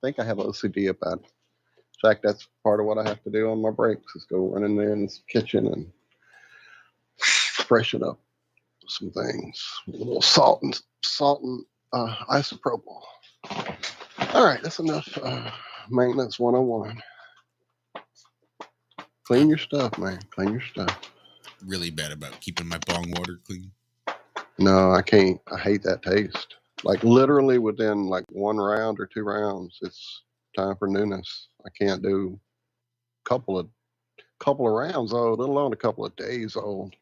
think I have OCD about it. In fact, that's part of what I have to do on my breaks is go run in there in the kitchen and freshen up some things. A little salt and isopropyl. All right, that's enough maintenance 101. Clean your stuff, man. Clean your stuff. Really bad about keeping my bong water clean. No, I can't. I hate that taste. Like literally within like one round or two rounds, it's time for newness. I can't do a couple of rounds old, let alone a couple of days old.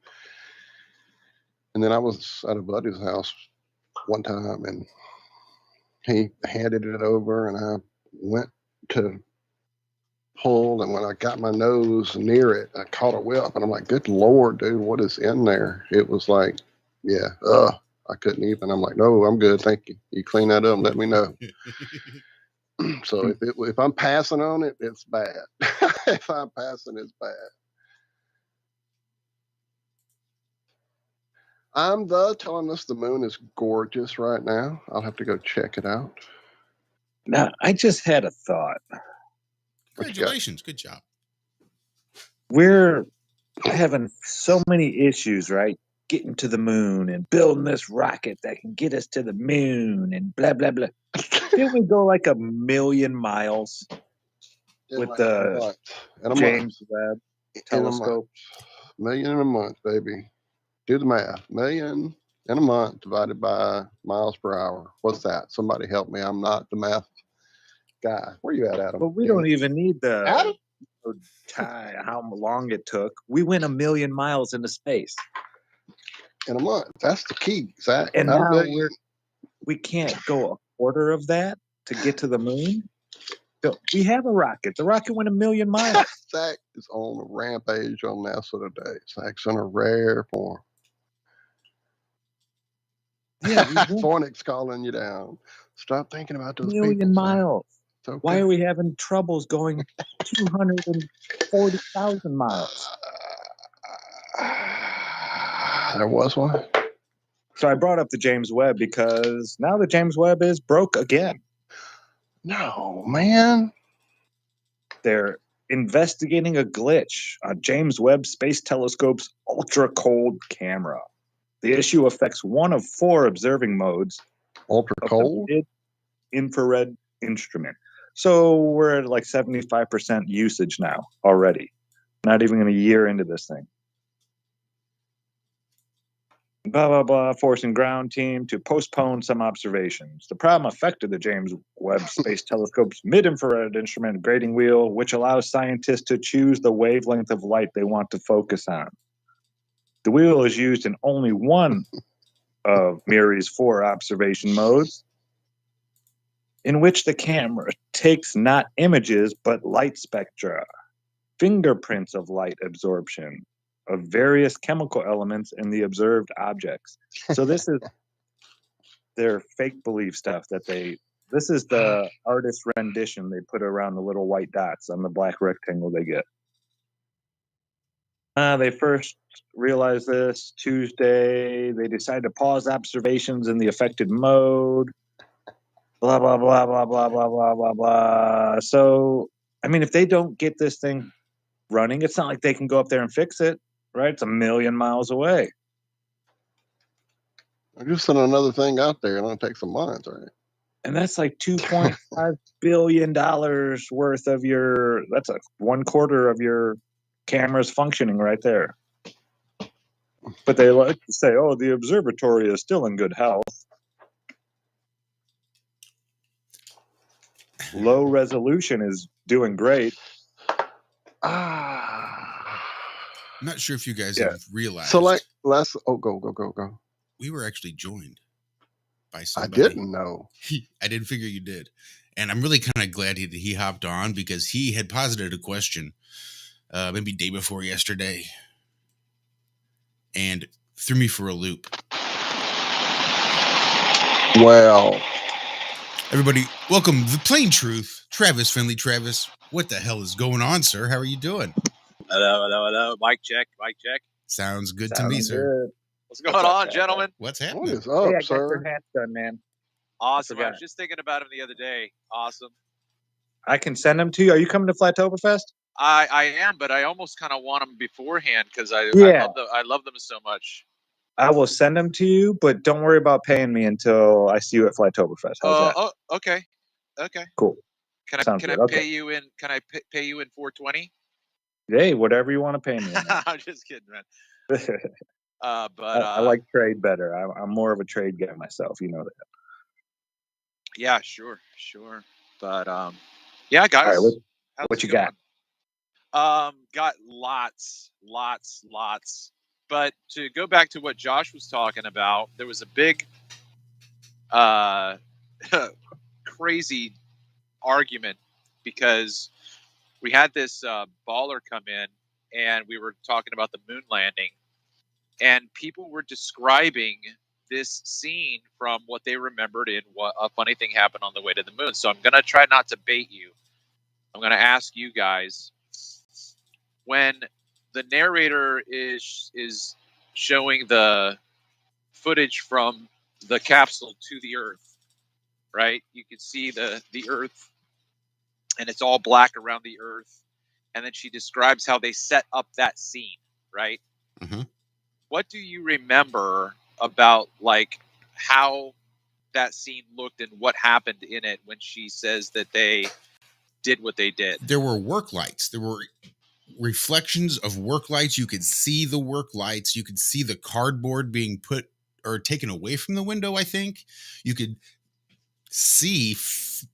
And then I was at a buddy's house one time, and he handed it over, and I went to pull, and when I got my nose near it, I caught a whiff, and I'm like, good Lord, dude, what is in there? It was like, yeah, I couldn't even. I'm like, no, I'm good, thank you. You clean that up and let me know. So if I'm passing on it, it's bad. If I'm passing, it's bad. I'm telling us the moon is gorgeous right now. I'll have to go check it out. Now, I just had a thought. Congratulations. Good job. We're having so many issues, right? Getting to the moon and building this rocket that can get us to the moon and blah, blah, blah. Didn't we go like 1,000,000 miles with the James Webb telescope? $1 million in a month, baby. Do the math. $1 million in a month divided by miles per hour. What's that? Somebody help me. I'm not the math guy. Where you at, Adam? But we don't even need the time, how long it took. We went 1,000,000 miles into space in a month. That's the key, Zach. And now we can't go a quarter of that to get to the moon. We have a rocket. The rocket went 1,000,000 miles. Zach is on a rampage on NASA today. Zach's in a rare form. Yeah, Fornix calling you down. Stop thinking about those 1,000,000 miles. Okay. Why are we having troubles going 240,000 miles? There was one. So I brought up the James Webb because now the James Webb is broke again. No, man. They're investigating a glitch on James Webb Space Telescope's ultra-cold camera. The issue affects one of 4 observing modes. Ultra-cold? Infrared instrument. So we're at like 75% usage now already. Not even a year into this thing. Blah, blah, blah, forcing ground team to postpone some observations. The problem affected the James Webb Space Telescope's mid-infrared instrument grading wheel, which allows scientists to choose the wavelength of light they want to focus on. The wheel is used in only one of MIRI's 4 observation modes, in which the camera takes not images, but light spectra, fingerprints of light absorption of various chemical elements in the observed objects. So this is their fake belief stuff this is the artist rendition they put around the little white dots on the black rectangle they get. They first realized this Tuesday. They decided to pause observations in the affected mode. blah, blah, blah, blah, blah, blah, blah, blah, blah. So, I mean, if they don't get this thing running, it's not like they can go up there and fix it, right? It's a million miles away. I'm just sending another thing out there and it'll take some months, right? And that's like $2.5 billion worth of that's a 1/4 of your cameras functioning right there. But they like to say, oh, the observatory is still in good health. Low resolution is doing great. I'm not sure if you guys have realized. So like go. We were actually joined by I somebody. didn't know. I didn't figure you did. And I'm really kind of glad he hopped on because he had posited a question maybe day before yesterday and threw me for a loop. Well, everybody, welcome to The Plain Truth. Travis Finley. Travis, what the hell is going on, sir? How are you doing? Hello. Mic check. Sounds good to me, sir. What's going on, gentlemen? What's happening? What is up, hey, I sir? got your hats done, man. Awesome. I was just thinking about him the other day. Awesome. I can send them to you. Are you coming to Flattoberfest? I am, but I almost kind of want them beforehand because I love them so much. I will send them to you, but don't worry about paying me until I see you at Flattoberfest. How's that? Oh, okay. Cool. Can I pay you in? Can I pay you in 420? Hey, whatever you want to pay me. I'm just kidding, man. I like trade better. I'm more of a trade guy myself. You know that. Yeah, sure. But yeah, guys. All right, what you got? Got lots. But to go back to what Josh was talking about, there was a big, crazy argument because we had this baller come in and we were talking about the moon landing, and people were describing this scene from what they remembered in what a funny thing happened on the way to the moon. So I'm going to try not to bait you. I'm going to ask you guys, when the narrator is showing the footage from the capsule to the Earth, right? You can see the Earth, and it's all black around the Earth. And then she describes how they set up that scene, right? Mm-hmm. What do you remember about like how that scene looked and what happened in it when she says that they did what they did? There were work lights. There were reflections of work lights. You could see the work lights. You could see the cardboard being put or taken away from the window. I think you could see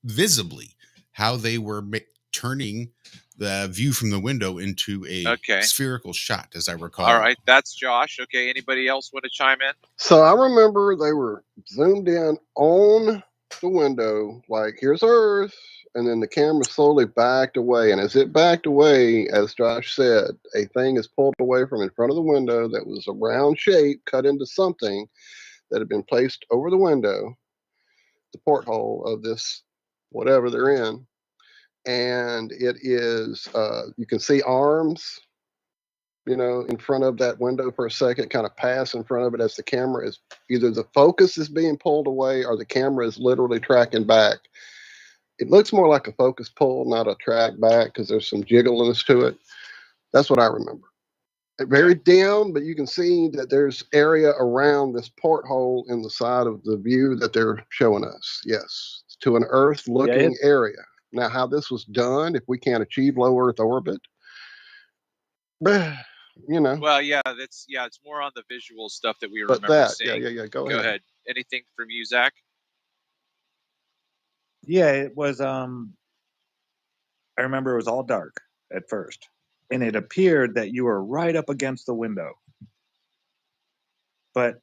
visibly how they were turning the view from the window into a spherical shot, as I recall. All right, that's Josh. Okay, anybody else want to chime in? So I remember they were zoomed in on the window, like here's Earth, and then the camera slowly backed away. And as it backed away, as Josh said, a thing is pulled away from in front of the window that was a round shape cut into something that had been placed over the window, the porthole of this whatever they're in. And it is, you can see arms, in front of that window for a second, kind of pass in front of it as the camera is either the focus is being pulled away or the camera is literally tracking back. It looks more like a focus pull, not a track back, because there's some jiggliness to it. That's what I remember. Very dim, but you can see that there's area around this porthole in the side of the view that they're showing us. Yes, to an Earth-looking area. Now, how this was done, if we can't achieve low Earth orbit, Well, it's more on the visual stuff that we remember seeing. Yeah. Go ahead. Anything from you, Zach? Yeah, it was. I remember it was all dark at first, and it appeared that you were right up against the window. But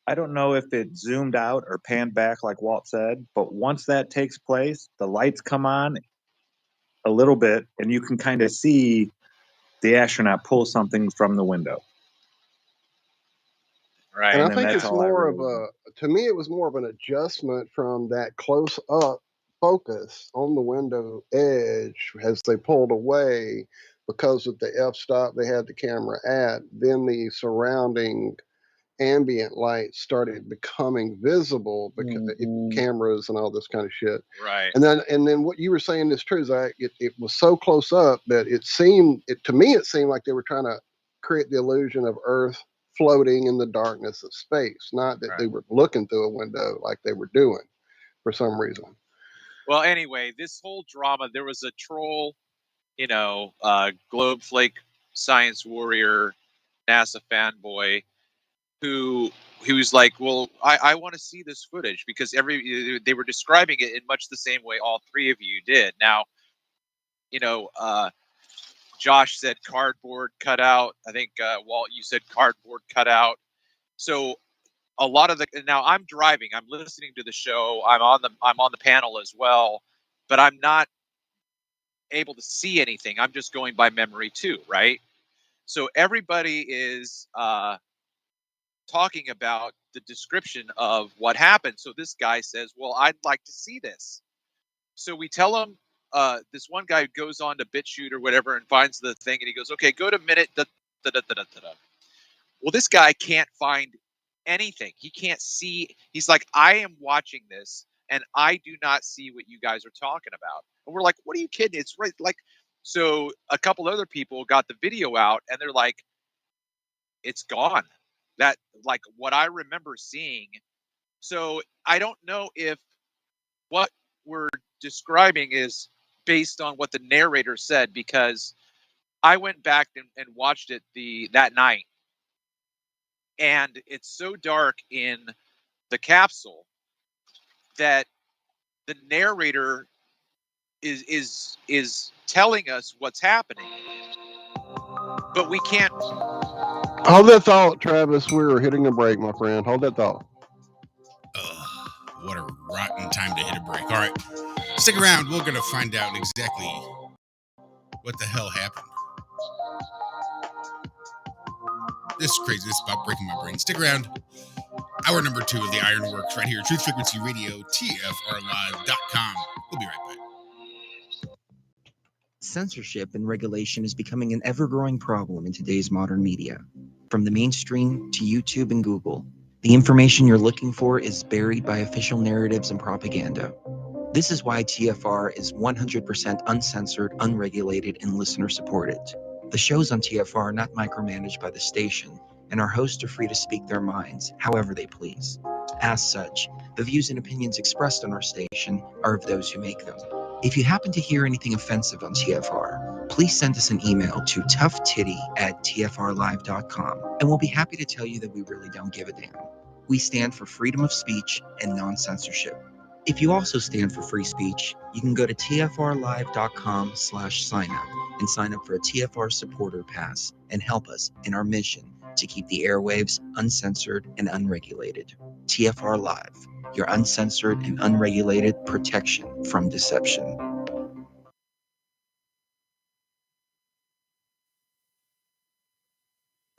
I don't know if it zoomed out or panned back like Walt said, but once that takes place, the lights come on a little bit, and you can kind of see the astronaut pull something from the window. Right. And I think it's more of to me, it was more of an adjustment from that close up focus on the window edge as they pulled away because of the f-stop they had the camera at. Then the surrounding ambient light started becoming visible because cameras and all this kind of shit. Right. And then what you were saying is true, Zach. It was so close up that to me it seemed like they were trying to create the illusion of Earth floating in the darkness of space, not that they were looking through a window like they were doing for some reason. Well, anyway, this whole drama, there was a troll, globe flake science warrior, NASA fanboy, who was like, well, I want to see this footage because they were describing it in much the same way all three of you did. Now, Josh said cardboard cutout. I think Walt, you said cardboard cutout. So a lot of now I'm driving, I'm listening to the show, I'm on the panel as well, but I'm not able to see anything. I'm just going by memory too, right? So everybody is talking about the description of what happened. So this guy says, well, I'd like to see this. So we tell him, this one guy goes on to BitChute or whatever and finds the thing, and he goes, okay, go to minute da-da-da-da-da-da. Well, this guy can't find anything. He can't see. He's like, I am watching this and I do not see what you guys are talking about. And we're like, what are you kidding? It's right. Like, so a couple other people got the video out and they're like, it's gone. That, like, what I remember seeing. So I don't know if what we're describing is based on what the narrator said, because I went back and watched it that night. And it's so dark in the capsule that the narrator is telling us what's happening, but we can't. Hold that thought, Travis. We were hitting a break, my friend. Hold that thought. What a rotten time to hit a break. All right, stick around. We're gonna find out exactly what the hell happened. This is crazy. This is about breaking my brain. Stick around. Hour number 2 of the Ironworks right here, Truth Frequency Radio, TFRlive.com. We'll be right back. Censorship and regulation is becoming an ever-growing problem in today's modern media. From the mainstream to YouTube and Google, the information you're looking for is buried by official narratives and propaganda. This is why TFR is 100% uncensored, unregulated, and listener-supported. The shows on TFR are not micromanaged by the station, and our hosts are free to speak their minds however they please. As such, the views and opinions expressed on our station are of those who make them. If you happen to hear anything offensive on TFR, please send us an email to toughtitty@tfrlive.com, and we'll be happy to tell you that we really don't give a damn. We stand for freedom of speech and non-censorship. If you also stand for free speech, you can go to tfrlive.com/signup and sign up for a TFR supporter pass and help us in our mission to keep the airwaves uncensored and unregulated. TFR Live, your uncensored and unregulated protection from deception.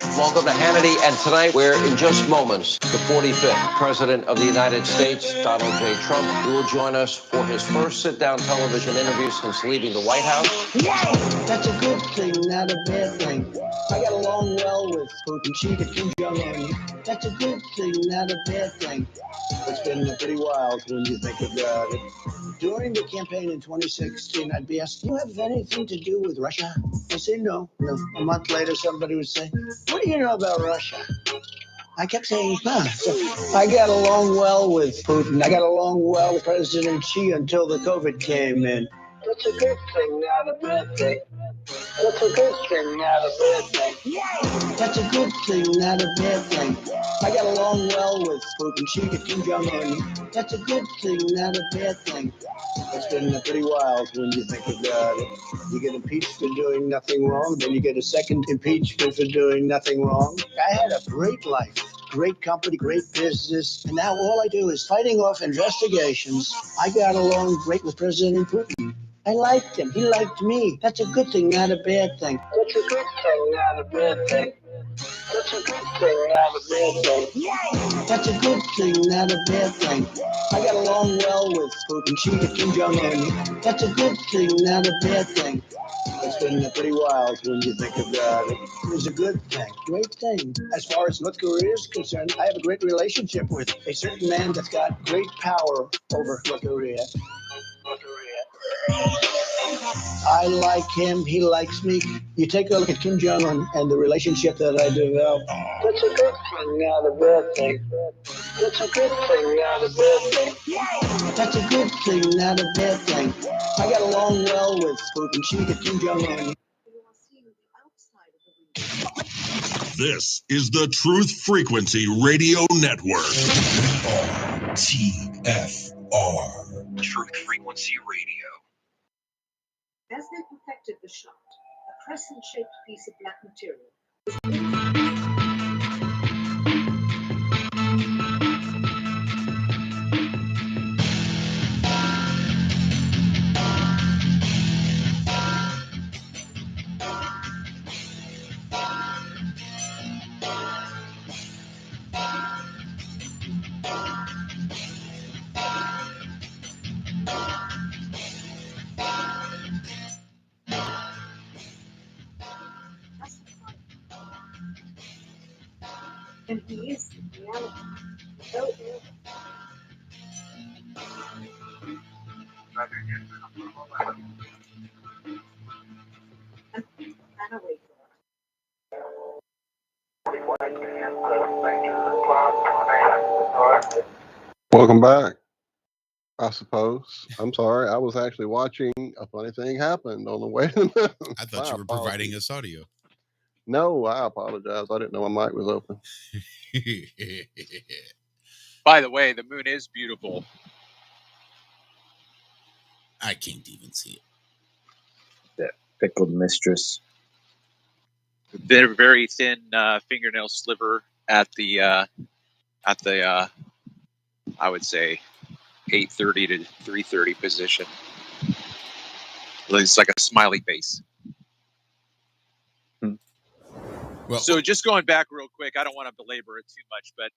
Welcome to Hannity, and tonight we're in just moments, the 45th President of the United States, Donald J. Trump, will join us for his first sit-down television interview since leaving the White House. Wow, that's a good thing, not a bad thing. I got along well with Putin, Xi, Kim Jong-un. That's a good thing, not a bad thing. It's been pretty wild when you think about it. During the campaign in 2016, I'd be asked, do you have anything to do with Russia? I say, no. A month later, somebody would say, what do you know about Russia? I kept saying, So I got along well with Putin. I got along well with President Xi until the COVID came in. That's a good thing, not a bad thing. That's a good thing, not a bad thing. That's a good thing, not a bad thing. I got along well with Putin, Xi, Kim Jong-un. That's a good thing, not a bad thing. It's been pretty wild when you think about it. You get impeached for doing nothing wrong, then you get a second impeachment for doing nothing wrong. I had a great life, great company, great business, and now all I do is fighting off investigations. I got along great with President Putin. I liked him. He liked me. That's a good thing, not a bad thing. That's a good thing, not a bad thing. That's a good thing, not a bad thing. That's a good thing, not a bad thing. I got along well with Putin, Xi, Kim Jong-un. That's a good thing, not a bad thing. It's been pretty wild when you think about it. It was a good thing, great thing. As far as North Korea is concerned, I have a great relationship with a certain man that's got great power over North Korea. I like him, he likes me. You take a look at Kim Jong-un and the relationship that I developed. That's a good thing, not a bad thing. That's a good thing, not a bad thing. That's a good thing, not a bad thing. I got along well with Putin, Kim Jong-un. This is the Truth Frequency Radio Network. TFR. Truth Frequency Radio. As they perfected the shot, a crescent-shaped piece of black material and he is in reality. Welcome back, I suppose. I'm sorry. I was actually watching a funny thing happen on the way to the moon. I thought you were providing us audio. No, I apologize. I didn't know my mic was open. By the way, the moon is beautiful. I can't even see it. That pickled mistress. They're very thin fingernail sliver at the I would say 8:30 to 3:30 position. It's like a smiley face. Well, so just going back real quick, I don't want to belabor it too much, but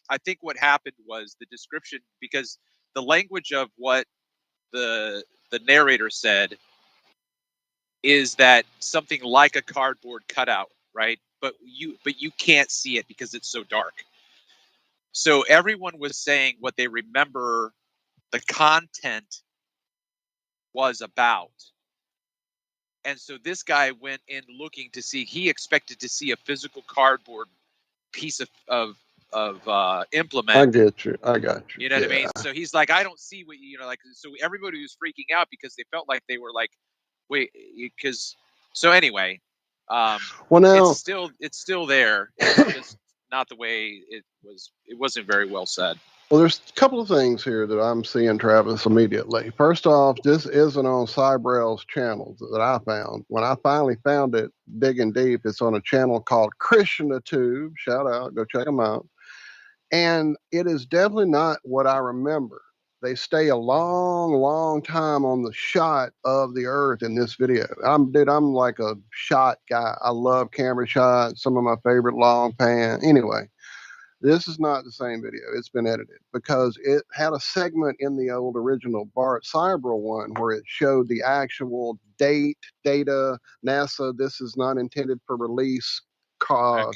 I think what happened was the description, because the language of what the narrator said is that something like a cardboard cutout, right? But you can't see it because it's so dark. So everyone was saying what they remember the content was about. And so this guy went in looking to see, he expected to see a physical cardboard piece of implement. I get you. I got you. You know what I mean? So he's like, I don't see what like. So everybody was freaking out because they felt like they were like, wait, because. So anyway, well, now it's still there. It's just not the way it was. It wasn't very well said. Well, there's a couple of things here that I'm seeing, Travis, immediately. First off, this isn't on Cybrel's channel that I found. When I finally found it, digging deep, it's on a channel called KrishnaTube. Shout out, go check them out. And it is definitely not what I remember. They stay a long, long time on the shot of the Earth in this video. I'm like a shot guy. I love camera shots, some of my favorite long pan. Anyway. This is not the same video. It's been edited because it had a segment in the old original Bart Cybrel one where it showed the actual data, NASA, this is not intended for release title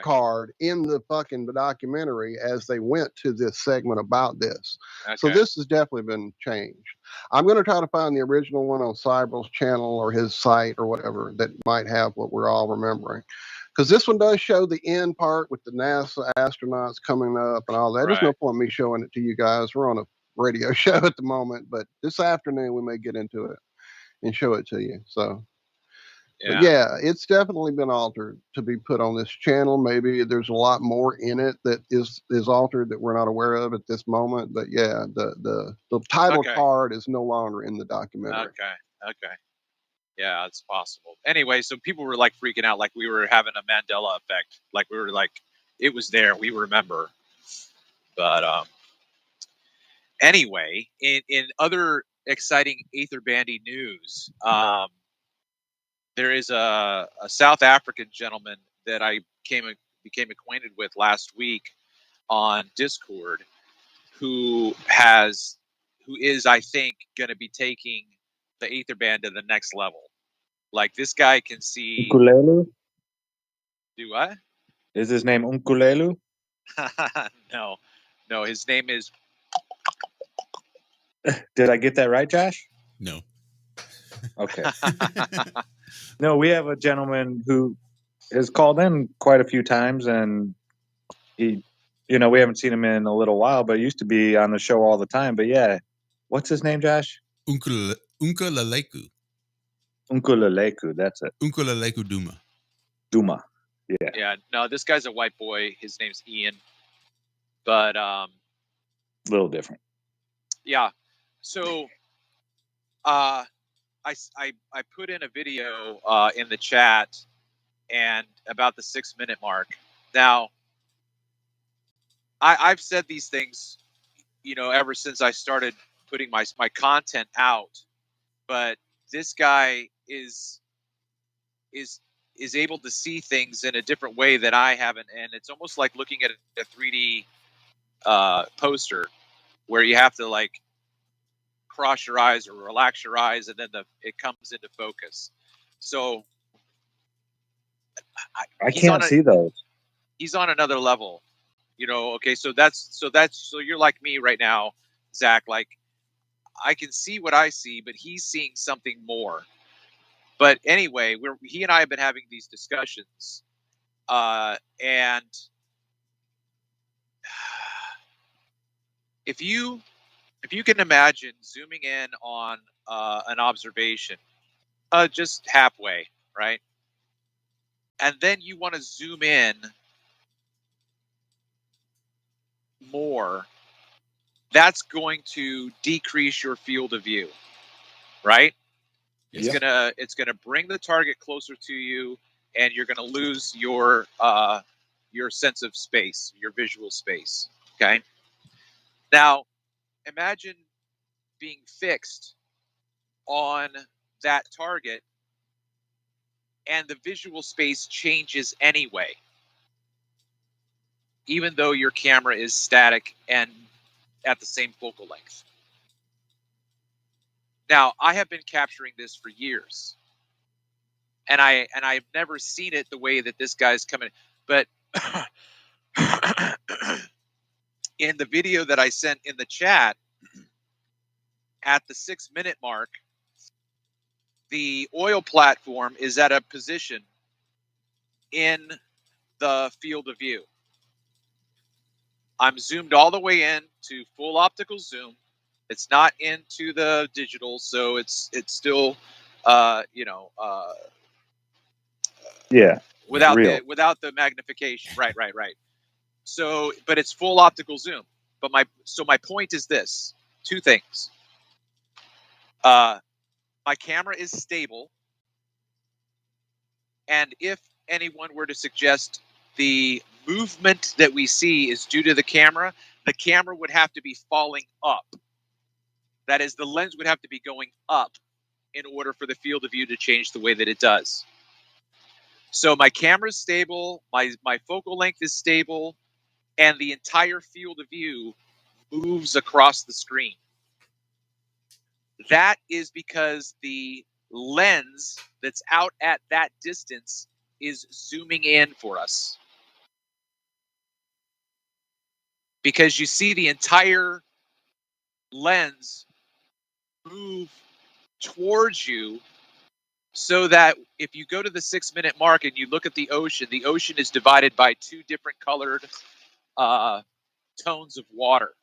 card in the fucking documentary as they went to this segment about this. So this has definitely been changed. I'm going to try to find the original one on Cybrel's channel or his site or whatever that might have what we're all remembering. Because this one does show the end part with the NASA astronauts coming up and all that. There's no point in me showing it to you guys. We're on a radio show at the moment, but this afternoon we may get into it and show it to you. So, but yeah, it's definitely been altered to be put on this channel. Maybe there's a lot more in it that is altered that we're not aware of at this moment. But yeah, the title card is no longer in the documentary. Okay. Yeah, it's possible. Anyway, so people were like freaking out, like we were having a Mandela effect, like we were like, it was there, we remember. But anyway, in other exciting Aether Bandy news, there is a South African gentleman that I became acquainted with last week on Discord, who is, I think, going to be taking the Aether Band to the next level. Like this guy can see. Ukulele? Do what? Is his name Ukulele? No. His name is. Did I get that right, Josh? No. Okay. No, we have a gentleman who has called in quite a few times, and he, we haven't seen him in a little while, but he used to be on the show all the time. But yeah, what's his name, Josh? Unkalaleku. Unkalaleku, that's it. Unkalaleku Duma. Duma. Yeah. Yeah. No, this guy's a white boy. His name's Ian. But a little different. Yeah. So I put in a video in the chat and about the 6-minute mark. Now I've said these things, ever since I started putting my content out, but this guy is able to see things in a different way that I haven't, and it's almost like looking at a 3D poster where you have to like cross your eyes or relax your eyes, and then it comes into focus. So I can't see those. He's on another level, Okay, so you're like me right now, Zach. Like I can see what I see, but he's seeing something more. But anyway, he and I have been having these discussions, and if you can imagine zooming in on an observation, just halfway, right? And then you want to zoom in more, that's going to decrease your field of view, right? It's gonna bring the target closer to you, and you're gonna lose your sense of space, your visual space. Okay. Now, imagine being fixed on that target, and the visual space changes anyway, even though your camera is static and at the same focal length. Now, I have been capturing this for years, and I've never seen it the way that this guy's coming. But in the video that I sent in the chat, at the 6-minute mark, the oil platform is at a position in the field of view. I'm zoomed all the way in to full optical zoom. It's not into the digital, so it's still, without the magnification. Right. So, but it's full optical zoom. But my point is this: two things. My camera is stable, and if anyone were to suggest the movement that we see is due to the camera would have to be falling up. That is, the lens would have to be going up in order for the field of view to change the way that it does. So my camera is stable, my focal length is stable, and the entire field of view moves across the screen. That is because the lens that's out at that distance is zooming in for us. Because you see the entire lens move towards you, so that if you go to the 6-minute mark and you look at the ocean is divided by two different colored tones of water.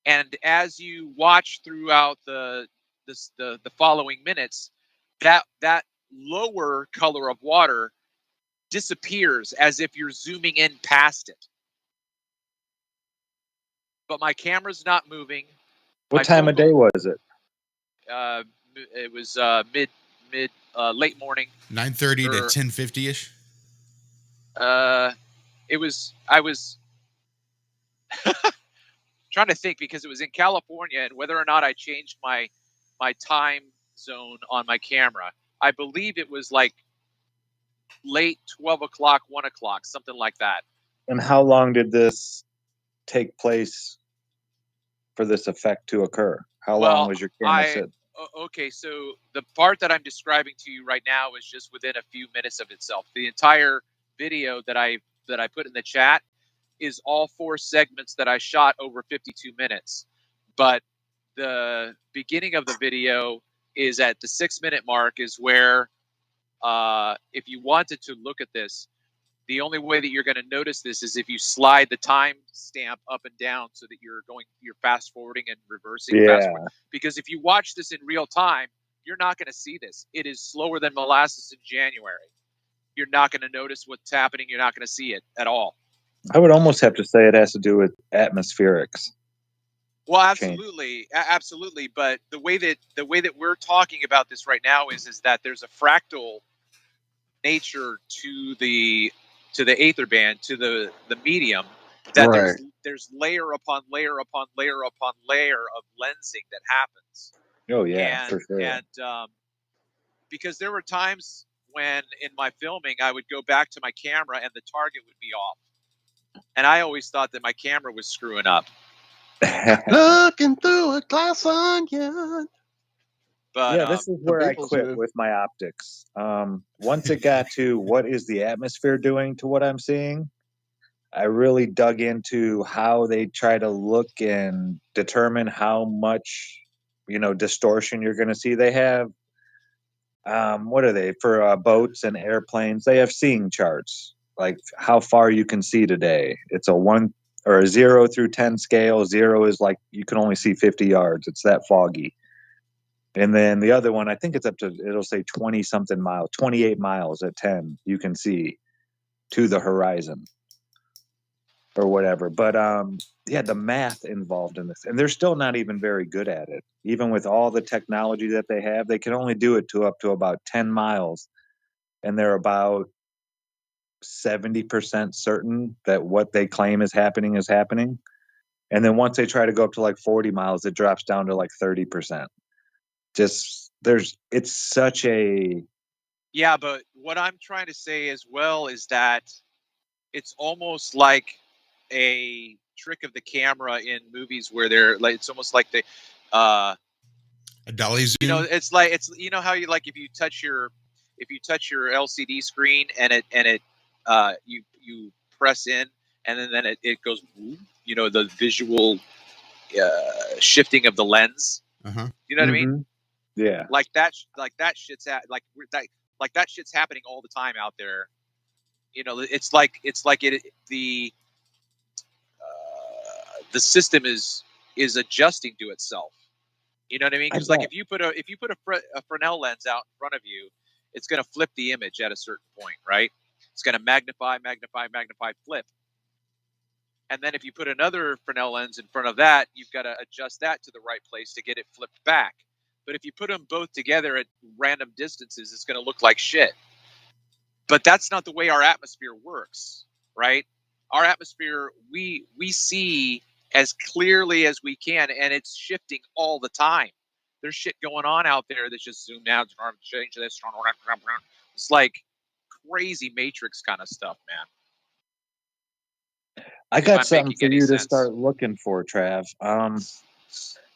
And as you watch throughout the following minutes, that lower color of water disappears as if you're zooming in past it. But my camera's not moving. What time of day was it? It was late morning. 9:30 to 10:50ish. I was trying to think, because it was in California, and whether or not I changed my time zone on my camera, I believe it was like late 12 o'clock, 1 o'clock, something like that. And how long did this take place for this effect to occur? How long was your camera sitting? Okay, so the part that I'm describing to you right now is just within a few minutes of itself. The entire video that I put in the chat is all 4 segments that I shot over 52 minutes. But the beginning of the video is at the 6-minute mark, is where if you wanted to look at this, the only way that you're going to notice this is if you slide the time stamp up and down so that you're fast forwarding and reversing fast forward. Because if you watch this in real time, you're not going to see this. It is slower than molasses in January. You're not going to notice what's happening. You're not going to see it at all. I would almost have to say it has to do with atmospherics. Well, absolutely, absolutely. But the way that we're talking about this right now is that there's a fractal nature to the aether band, to the medium, that Right. there's layer upon layer upon layer upon layer of lensing that happens. Oh yeah, And, for sure. And because there were times when in my filming I would go back to my camera and the target would be off, and I always thought that my camera was screwing up. Looking through a glass onion. But yeah, this is where I quit with my optics. Once it got to what is the atmosphere doing to what I'm seeing, I really dug into how they try to look and determine how much, distortion you're going to see. They have, what are they for boats and airplanes? They have seeing charts, like how far you can see today. It's a 1 or a 0 through 10 scale. 0 is like you can only see 50 yards. It's that foggy. And then the other one, I think it's up to, it'll say 20 something miles, 28 miles at 10. You can see to the horizon or whatever. But yeah, the math involved in this, and they're still not even very good at it. Even with all the technology that they have, they can only do it to up to about 10 miles. And they're about 70% certain that what they claim is happening is happening. And then once they try to go up to like 40 miles, it drops down to like 30%. It's such a... Yeah, but what I'm trying to say as well is that it's almost like a trick of the camera in movies where they're like, it's almost like the a dolly zoom. It's like, it's how you, like, if you touch your LCD screen and it you press in and then it goes, the visual shifting of the lens. Uh-huh. You know what I mean? Yeah. Like that shit's that shit's happening all the time out there. It's like the system is adjusting to itself. You know what I mean? Because like if you put a Fresnel lens out in front of you, it's going to flip the image at a certain point, right? It's going to magnify, flip. And then if you put another Fresnel lens in front of that, you've got to adjust that to the right place to get it flipped back. But if you put them both together at random distances, it's going to look like shit. But that's not the way our atmosphere works, right? Our atmosphere, we see as clearly as we can, and it's shifting all the time. There's shit going on out there that's just zoomed out, change this. It's like crazy Matrix kind of stuff, man. I got something for you to start looking for, Trav.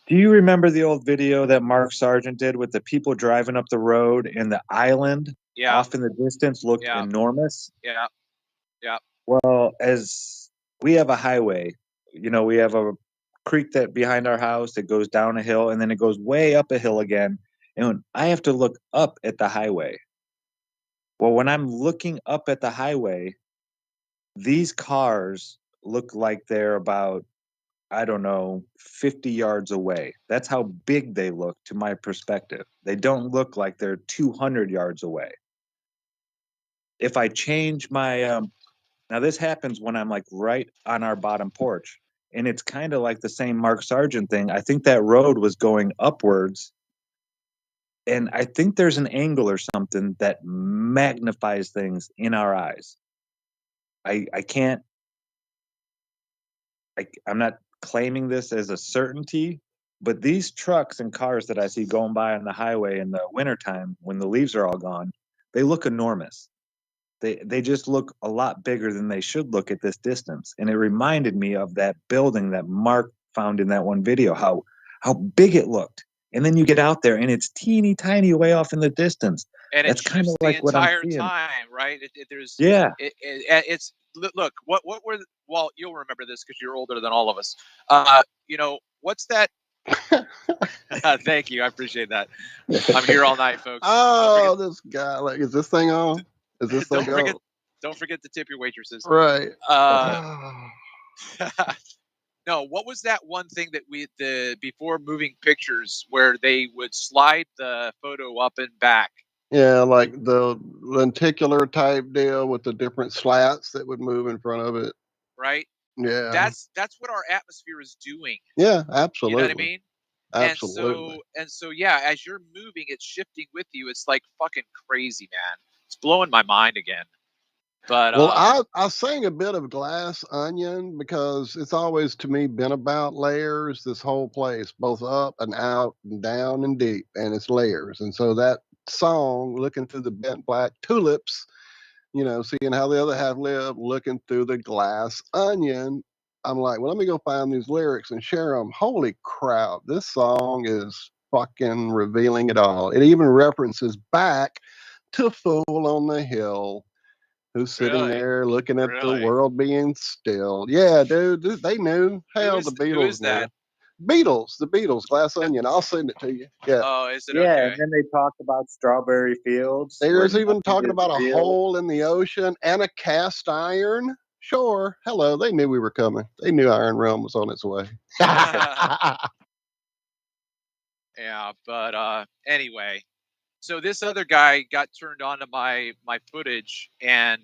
Do you remember the old video that Mark Sargent did with the people driving up the road and the island off in the distance looked enormous? Yeah. Yeah. Well, as we have a highway, we have a creek that behind our house that goes down a hill and then it goes way up a hill again. And I have to look up at the highway. Well, when I'm looking up at the highway, these cars look like they're about, I don't know, 50 yards away. That's how big they look to my perspective. They don't look like they're 200 yards away. If I change my, now this happens when I'm like right on our bottom porch, and it's kind of like the same Mark Sargent thing. I think that road was going upwards, and I think there's an angle or something that magnifies things in our eyes. I'm not claiming this as a certainty, but these trucks and cars that I see going by on the highway in the wintertime when the leaves are all gone, they look enormous. They just look a lot bigger than they should look at this distance. And it reminded me of that building that Mark found in that one video, how big it looked. and then you get out there and it's teeny tiny way off in the distance. And That's it kind of shifts like the what I'm entire seeing. time, right? There's Yeah. It's look what were Walt, you'll remember this because you're older than all of us. What's that? Thank you, I appreciate that. I'm here all night, folks. Oh, this guy! Like, is this thing on? Is this thing on? Don't forget to tip your waitresses. Right. No, what was that one thing that before moving pictures where they would slide the photo up and back? Yeah, like the lenticular type deal with the different slats that would move in front of it. Right? Yeah. That's what our atmosphere is doing. Yeah, absolutely. You know what I mean? Absolutely. And so yeah, as you're moving, it's shifting with you. It's like fucking crazy, man. It's blowing my mind again. But well, I sang a bit of Glass Onion because it's always to me been about layers. This whole place, both up and out and down and deep, and it's layers. And so that song, looking through the bent black tulips, seeing how the other half lived, looking through the glass onion, I'm like, well, let me go find these lyrics and share them. Holy crap, this song is fucking revealing it all. It even references back to Fool on the Hill, who's sitting there looking at the world being still. Yeah, dude, they knew. Hell, the Beatles who is that? knew. The Beatles, Glass Onion. I'll send it to you. Yeah. Oh, is it Yeah, okay? and then they talked about strawberry fields. There's even nothing talking is about a real. hole in the ocean and a cast iron. Sure. Hello. They knew we were coming. They knew Iron Realm was on its way. Yeah, but anyway, so this other guy got turned on to my footage, and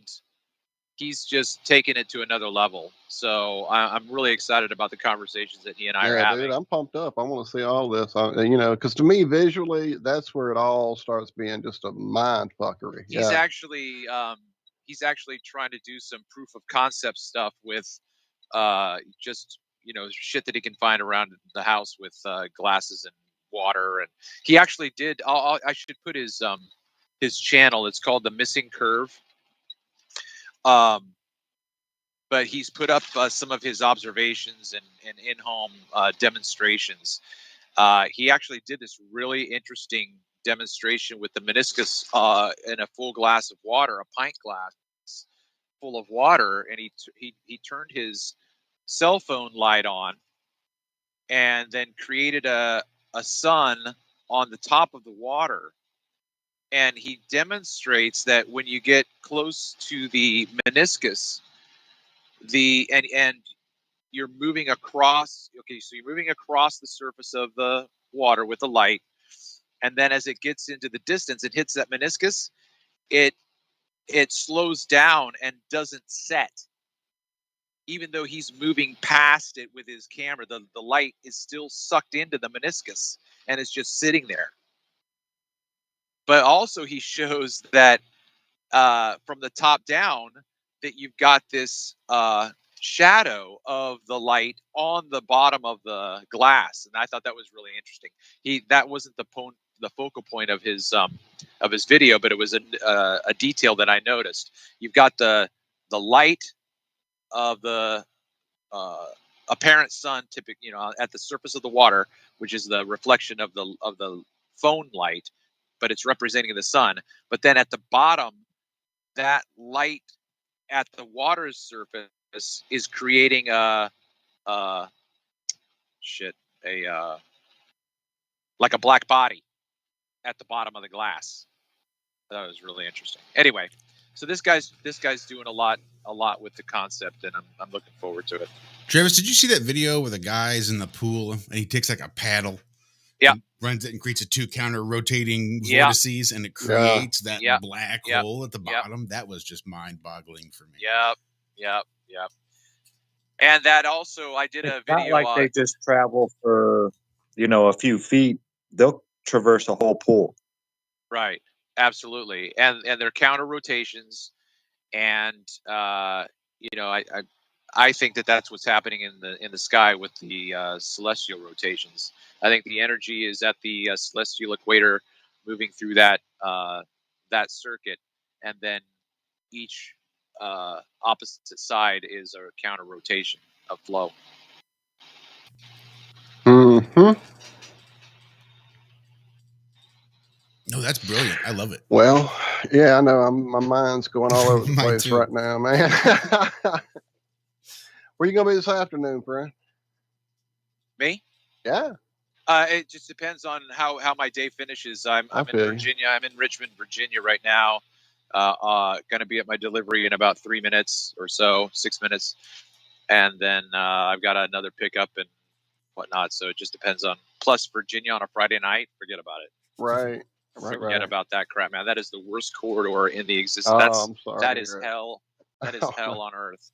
he's just taking it to another level. So I'm really excited about the conversations that he and I are having. Dude, I'm pumped up. I want to see all this. Because to me, visually, that's where it all starts being just a mind fuckery. He's actually trying to do some proof of concept stuff with just shit that he can find around the house with glasses and water. And he actually did. I should put his channel. It's called The Missing Curve. But he's put up some of his observations and in-home demonstrations. He actually did this really interesting demonstration with the meniscus in a full glass of water, a pint glass full of water, and he turned his cell phone light on and then created a sun on the top of the water. And he demonstrates that when you get close to the meniscus, and you're moving across, so you're moving across the surface of the water with the light, and then as it gets into the distance, it hits that meniscus, it slows down and doesn't set. Even though he's moving past it with his camera, the light is still sucked into the meniscus and it's just sitting there. But also he shows that from the top down, that you've got this shadow of the light on the bottom of the glass, and I thought that was really interesting. That wasn't the focal point of his video, but it was a detail that I noticed. You've got the light of the apparent sun, typically, at the surface of the water, which is the reflection of the phone light, but it's representing the sun. But then at the bottom, that light at the water's surface is creating like a black body at the bottom of the glass. That was really interesting. Anyway, so this guy's doing a lot with the concept, and I'm looking forward to it. Travis, did you see that video where the guy's in the pool and he takes like a paddle? Yeah. Runs it and creates a 2 counter rotating vortices, and it creates that black hole at the bottom. That was just mind boggling for me. Yep. And that also, I did a video. Not like they just travel for, a few feet. They'll traverse a whole pool. Right. Absolutely. And they're counter rotations. And, I think that's what's happening in the sky with the celestial rotations. I think the energy is at the celestial equator, moving through that circuit, and then each opposite side is a counter rotation of flow. Mm-hmm. No, that's brilliant. I love it. Well, yeah, I know. My mind's going all over the Mine place too. right now, man. Where you gonna be this afternoon, friend? Me? Yeah. It just depends on how my day finishes. I'm in feel you. Virginia. I'm in Richmond, Virginia right now. Going to be at my delivery in about 3 minutes or so, 6 minutes, and then I've got another pickup and whatnot. So it just depends on. Plus Virginia on a Friday night, forget about it. Right. Forget about that crap, man. That is the worst corridor in the existence. Oh, I'm sorry. That to is hear it. hell. That is hell on earth.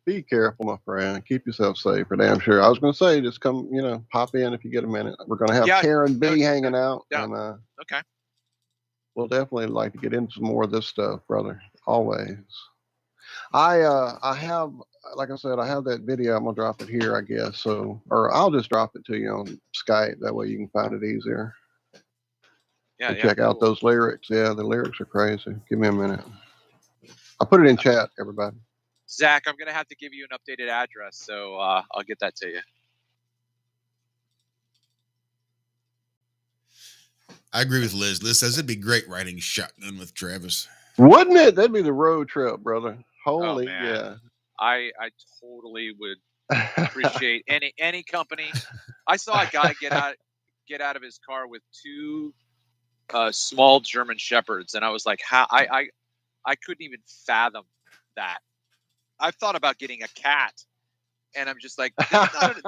Be careful, my friend. Keep yourself safe, for damn sure. I was going to say, just come, pop in if you get a minute. We're going to have Karen B hanging out, and Okay. we'll definitely like to get into some more of this stuff, brother. Always. I have, like I said, I have that video. I'm gonna drop it here, I guess. So, or I'll just drop it to you on Skype. That way you can find it easier. Yeah. Check out those lyrics. Yeah, the lyrics are crazy. Give me a minute. I'll put it in chat, everybody. Zach, I'm going to have to give you an updated address, so I'll get that to you. I agree with Liz. Liz says it'd be great riding shotgun with Travis. Wouldn't it? That'd be the road trip, brother. Holy yeah. I totally would appreciate any company. I saw a guy get out of his car with 2 small German shepherds, and I was like, how I couldn't even fathom that. I've thought about getting a cat, and I'm just like,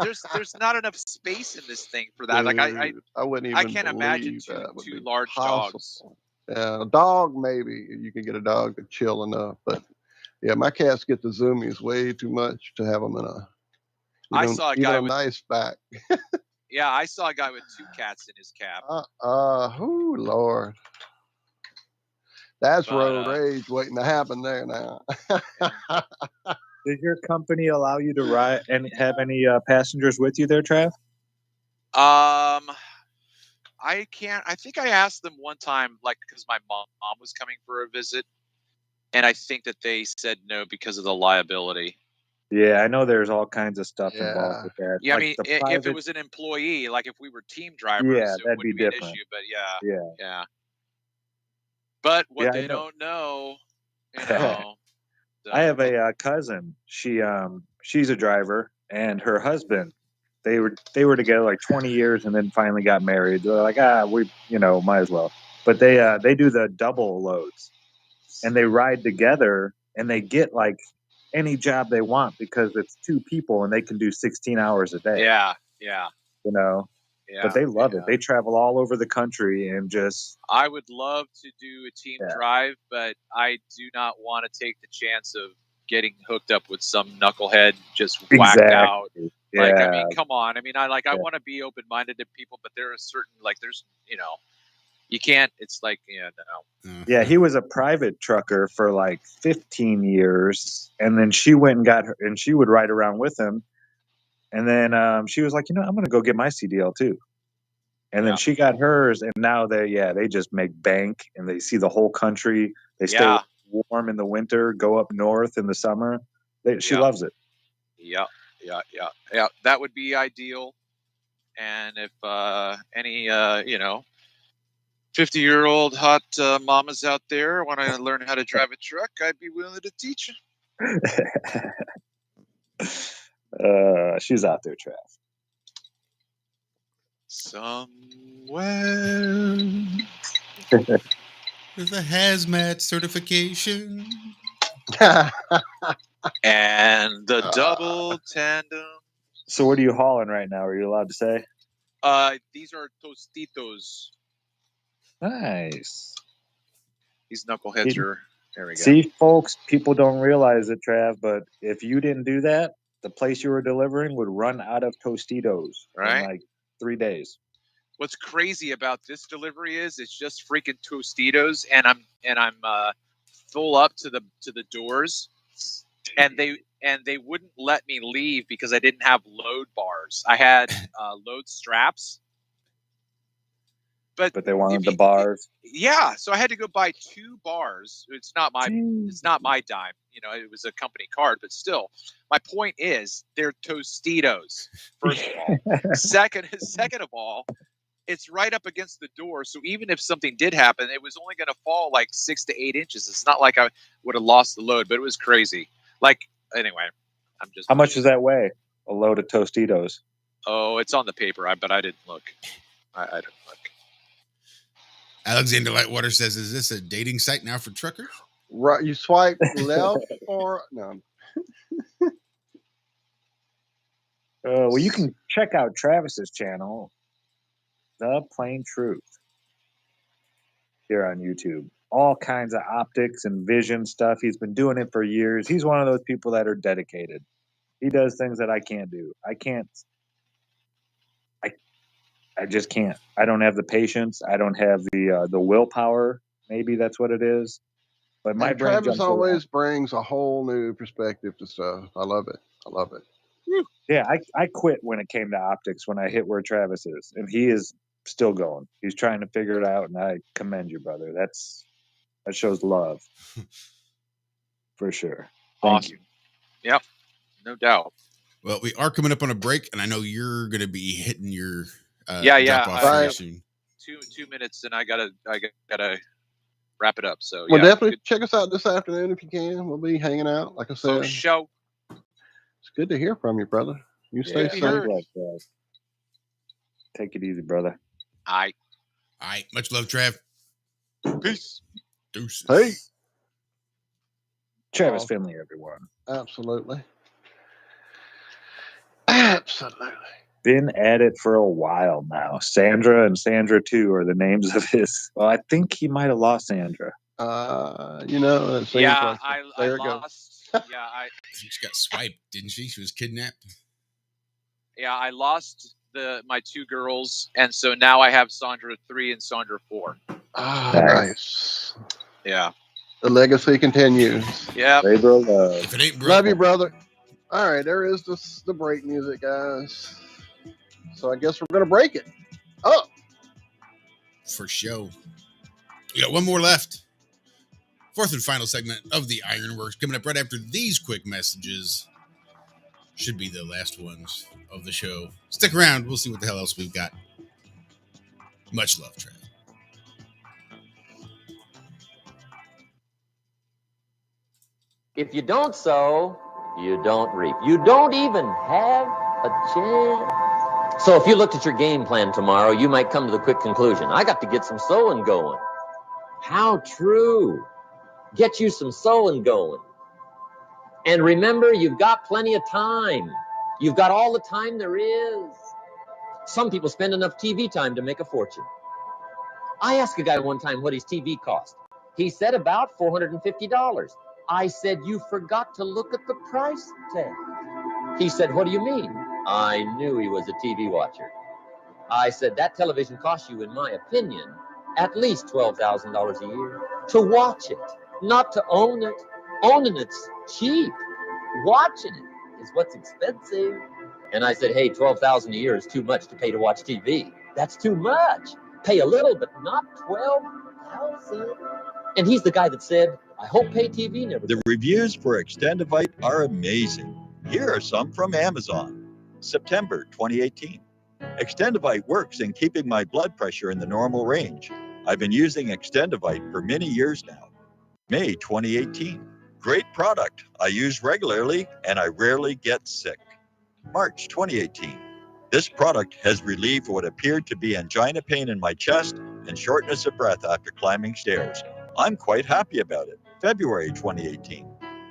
there's not enough space in this thing for that. Dude, Like I wouldn't even. I can't imagine two large dogs. Yeah, a dog maybe you can get a dog to chill enough, but yeah, my cats get the zoomies way too much to have them in a. I saw a guy a with nice back. Yeah, I saw a guy with 2 cats in his cab. Oh Lord. That's road rage waiting to happen there now. Does your company allow you to ride and have any passengers with you there, Trav? I can't. I think I asked them one time, like, because my mom was coming for a visit, and I think that they said no because of the liability. Yeah, I know there's all kinds of stuff involved with that. Yeah, like I mean, if it was an employee, like if we were team drivers, it that'd wouldn't be be different. an issue. But Yeah. But what Yeah, they don't know, I have a cousin. She's a driver, and her husband. They were together like 20 years, and then finally got married. They're like, we might as well. But they do the double loads, and they ride together, and they get like any job they want because it's 2 people, and they can do 16 hours a day. Yeah. But they love it. They travel all over the country and just. I would love to do a team drive, but I do not want to take the chance of getting hooked up with some knucklehead just whacked out. Like, I mean, come on. I mean, I want to be open-minded to people, but there are certain, there's, you can't, it's like, no. Yeah, he was a private trucker for like 15 years, and then she went and got her, and she would ride around with him. And then she was like, I'm going to go get my CDL too. And then she got hers, and now they just make bank, and they see the whole country. They stay warm in the winter, go up north in the summer. She loves it. Yeah. That would be ideal. And if any 50-year-old hot mamas out there want to learn how to drive a truck, I'd be willing to teach you. She's out there, Trav. Somewhere. With a hazmat certification. And the double tandem. So what are you hauling right now? Are you allowed to say? These are Tostitos. Nice. These knuckleheads are. There we go. See, folks, people don't realize it, Trav, but if you didn't do that, the place you were delivering would run out of Tostitos in like 3 days. What's crazy about this delivery is it's just freaking Tostitos, and I'm full up to the doors, and they wouldn't let me leave because I didn't have load bars. I had load straps. But they wanted the bars. Yeah, so I had to go buy 2 bars. It's not my dime. It was a company card, but still. My point is, they're Tostitos. First of all, second of all, it's right up against the door. So even if something did happen, it was only going to fall like 6 to 8 inches. It's not like I would have lost the load, but it was crazy. Like, anyway, I'm just. How much does that weigh? A load of Tostitos. Oh, it's on the paper, but I didn't look. I didn't look. Alexander Lightwater says, "Is this a dating site now for truckers?" Right, you swipe left or no. Well, you can check out Travis's channel, The Plain Truth, here on YouTube. All kinds of optics and vision stuff. He's been doing it for years. He's one of those people that are dedicated. He does things that I can't do. I just can't. I don't have the patience. I don't have the willpower. Maybe that's what it is. But my brain Travis jumps always around. brings a whole new perspective to stuff. I love it. Yeah, I quit when it came to optics when I hit where Travis is, and he is still going. He's trying to figure it out, and I commend you, brother. That shows love for sure. Thank you. Yep, no doubt. Well, we are coming up on a break, and I know you're going to be hitting your yeah. drop off very soon. 2 minutes, and I gotta wrap it up. So Well, yeah, definitely check us out this afternoon if you can. We'll be hanging out, like I said. Show. It's good to hear from you, brother. You stay safe. Take it easy, brother. All right. Much love, Trav. Peace. Deuces. Hey. Travis Finley, everyone. Absolutely. Been at it for a while now. Sandra and Sandra 2 are the names of his. Well, I think he might have lost Sandra. It seems like I lost. She got swiped, didn't she? She was kidnapped. Yeah, I lost my 2 girls, and so now I have Sandra 3 and Sandra 4. Nice. Yeah. The legacy continues. Yeah. If it ain't broke, love you, brother. All right, there is the break music, guys. So I guess we're gonna break it. Oh, for show. We got one more left. Fourth and final segment of the Ironworks coming up right after these quick messages. Should be the last ones of the show. Stick around. We'll see what the hell else we've got. Much love, Trav. If you don't sow, you don't reap. You don't even have a chance. So if you looked at your game plan tomorrow, you might come to the quick conclusion, I got to get some sowing going. How true. Get you some sowing going. And remember, you've got plenty of time. You've got all the time there is. Some people spend enough TV time to make a fortune. I asked a guy one time what his TV cost. He said about $450. I said, you forgot to look at the price tag. He said, what do you mean? I knew he was a TV watcher. I said, that television costs you, in my opinion, at least $12,000 a year to watch it, not to own it. Owning it's cheap. Watching it is what's expensive. And I said, hey, $12,000 a year is too much to pay to watch TV. That's too much. Pay a little, but not $12,000. And he's the guy that said, I hope pay TV never. The reviews for Extendivite are amazing. Here are some from Amazon. September 2018. Extendivite works in keeping my blood pressure in the normal range. I've been using Extendivite for many years now. May 2018. Great product. I use regularly and I rarely get sick. March 2018. This product has relieved what appeared to be angina pain in my chest and shortness of breath after climbing stairs. I'm quite happy about it. February 2018.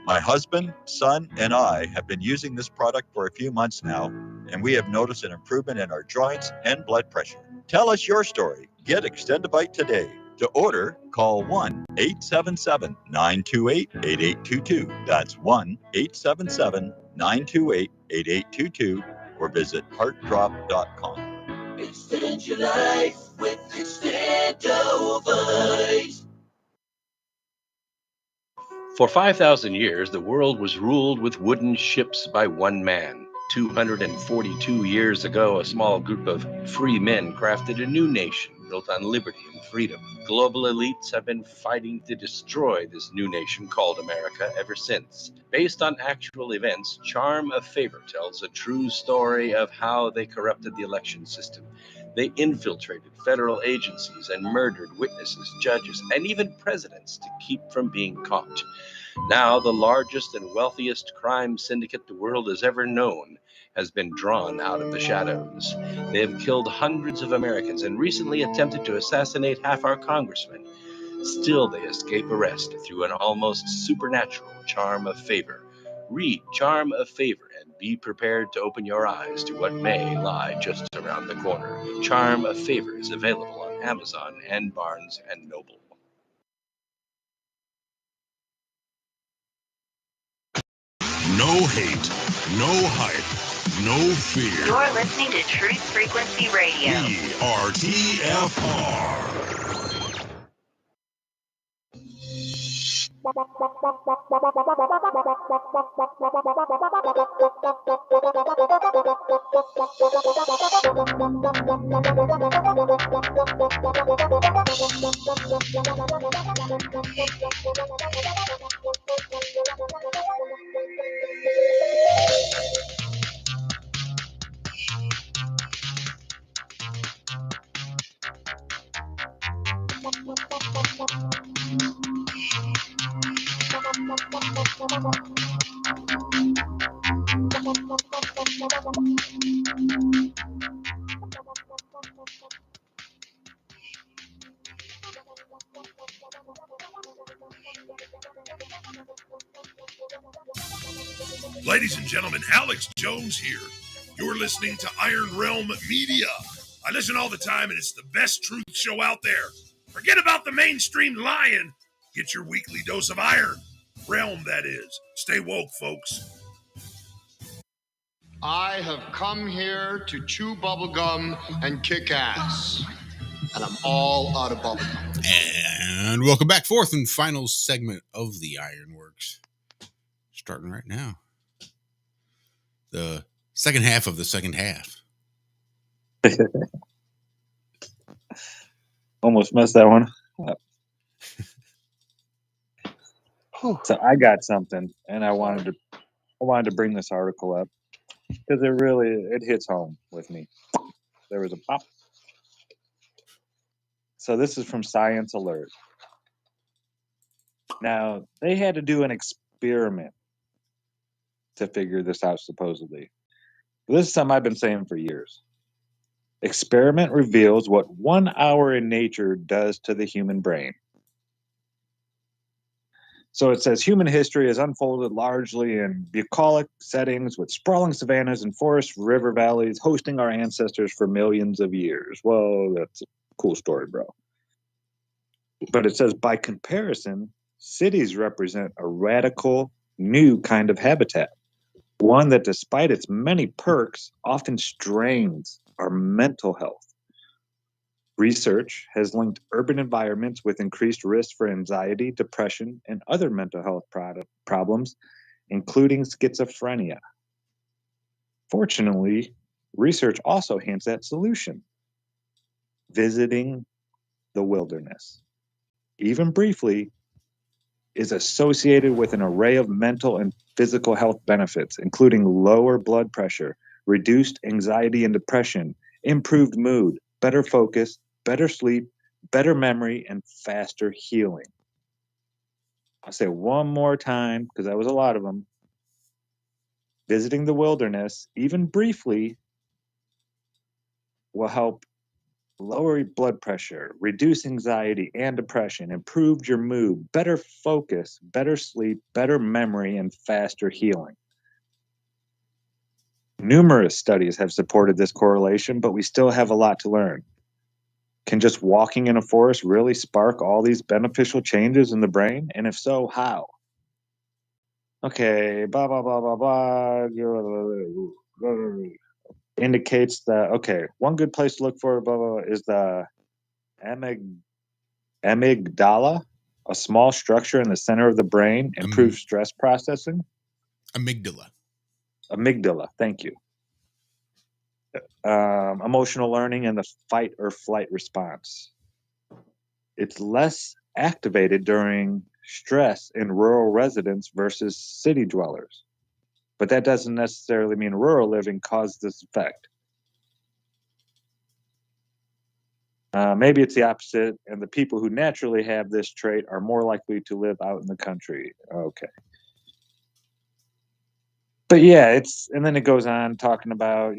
My husband, son, and I have been using this product for a few months now, and we have noticed an improvement in our joints and blood pressure. Tell us your story. Get Extendivite today. To order, call 1-877-928-8822. That's 1-877-928-8822, or visit heartdrop.com. Extend your life with Extendivite. For 5,000 years, the world was ruled with wooden ships by one man. 242 years ago, a small group of free men crafted a new nation built on liberty and freedom. Global elites have been fighting to destroy this new nation called America ever since. Based on actual events, Charm of Favor tells a true story of how they corrupted the election system. They infiltrated federal agencies and murdered witnesses, judges, and even presidents to keep from being caught. Now, the largest and wealthiest crime syndicate the world has ever known has been drawn out of the shadows. They have killed hundreds of Americans and recently attempted to assassinate half our congressmen. Still, they escape arrest through an almost supernatural charm of favor. Read Charm of Favor and be prepared to open your eyes to what may lie just around the corner. Charm of Favor is available on Amazon and Barnes & Noble. No hate, no hype, no fear. You're listening to Truth Frequency Radio. We are TFR. Ladies and gentlemen, Alex Jones here. You're listening to Iron Realm Media. I listen all the time, and it's the best truth show out there. Forget about the mainstream lying. Get your weekly dose of iron. Realm, that is. Stay woke, folks. I have come here to chew bubblegum and kick ass. And I'm all out of bubblegum. And welcome back. Fourth and final segment of the Ironworx. Starting right now. The second half of the second half. Almost messed that one up. So I got something, and I wanted to bring this article up because it hits home with me. There was a pop. So this is from Science Alert. Now, they had to do an experiment to figure this out, supposedly. This is something I've been saying for years. Experiment reveals what 1 hour in nature does to the human brain. So it says human history has unfolded largely in bucolic settings with sprawling savannas and forest river valleys hosting our ancestors for millions of years. Well, that's a cool story, bro. But it says, by comparison, cities represent a radical new kind of habitat. One that, despite its many perks, often strains our mental health. Research has linked urban environments with increased risk for anxiety, depression, and other mental health problems, including schizophrenia. Fortunately, research also hints at solution. Visiting the wilderness, even briefly, is associated with an array of mental and physical health benefits, including lower blood pressure, reduced anxiety and depression, improved mood, better focus, better sleep, better memory, and faster healing. I'll say it one more time because that was a lot of them. Visiting the wilderness, even briefly, will help lower blood pressure, reduce anxiety and depression, improve your mood, better focus, better sleep, better memory, and faster healing. Numerous studies have supported this correlation, but we still have a lot to learn. Can just walking in a forest really spark all these beneficial changes in the brain? And if so, how? Okay, blah, blah, blah, blah, blah. Indicates that, okay, one good place to look for is the amygdala, a small structure in the center of the brain, improves stress processing. Amygdala, thank you. Emotional learning and the fight or flight response. It's less activated during stress in rural residents versus city dwellers. But that doesn't necessarily mean rural living caused this effect. Maybe it's the opposite, and the people who naturally have this trait are more likely to live out in the country. Okay. But yeah, and then it goes on talking about,